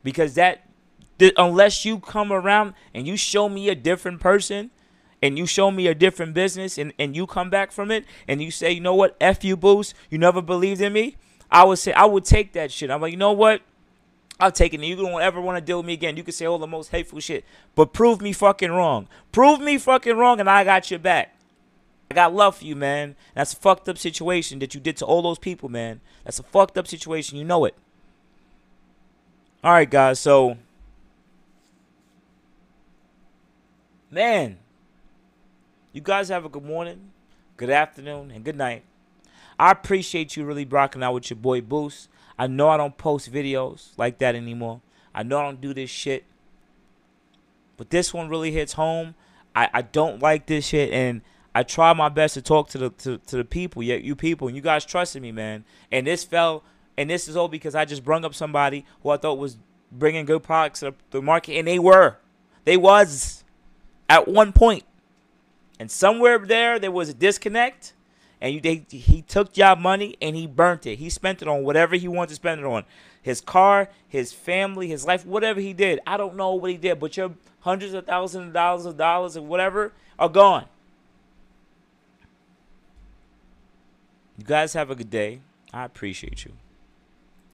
Because unless you come around and you show me a different person, and you show me a different business, and you come back from it, and you say, you know what, F you, Boost, you never believed in me, I would take that shit. I'm like, you know what? I'll take it, and you don't ever want to deal with me again. You can say all the most hateful shit, but prove me fucking wrong. Prove me fucking wrong, and I got your back. I got love for you, man. That's a fucked up situation that you did to all those people, man. That's a fucked up situation. You know it. All right, guys. So, man, you guys have a good morning, good afternoon, and good night. I appreciate you really rocking out with your boy Boost. I know I don't post videos like that anymore. I know I don't do this shit. But this one really hits home. I don't like this shit, and I try my best to talk to the people, you people, and you guys trusted me, man. And this is all because I just brung up somebody who I thought was bringing good products to the market, and they was at one point. And somewhere there was a disconnect, and he took y'all money and he burnt it. He spent it on whatever he wanted to spend it on. His car, his family, his life, whatever he did. I don't know what he did, but your hundreds of thousands of dollars and whatever are gone. You guys have a good day. I appreciate you.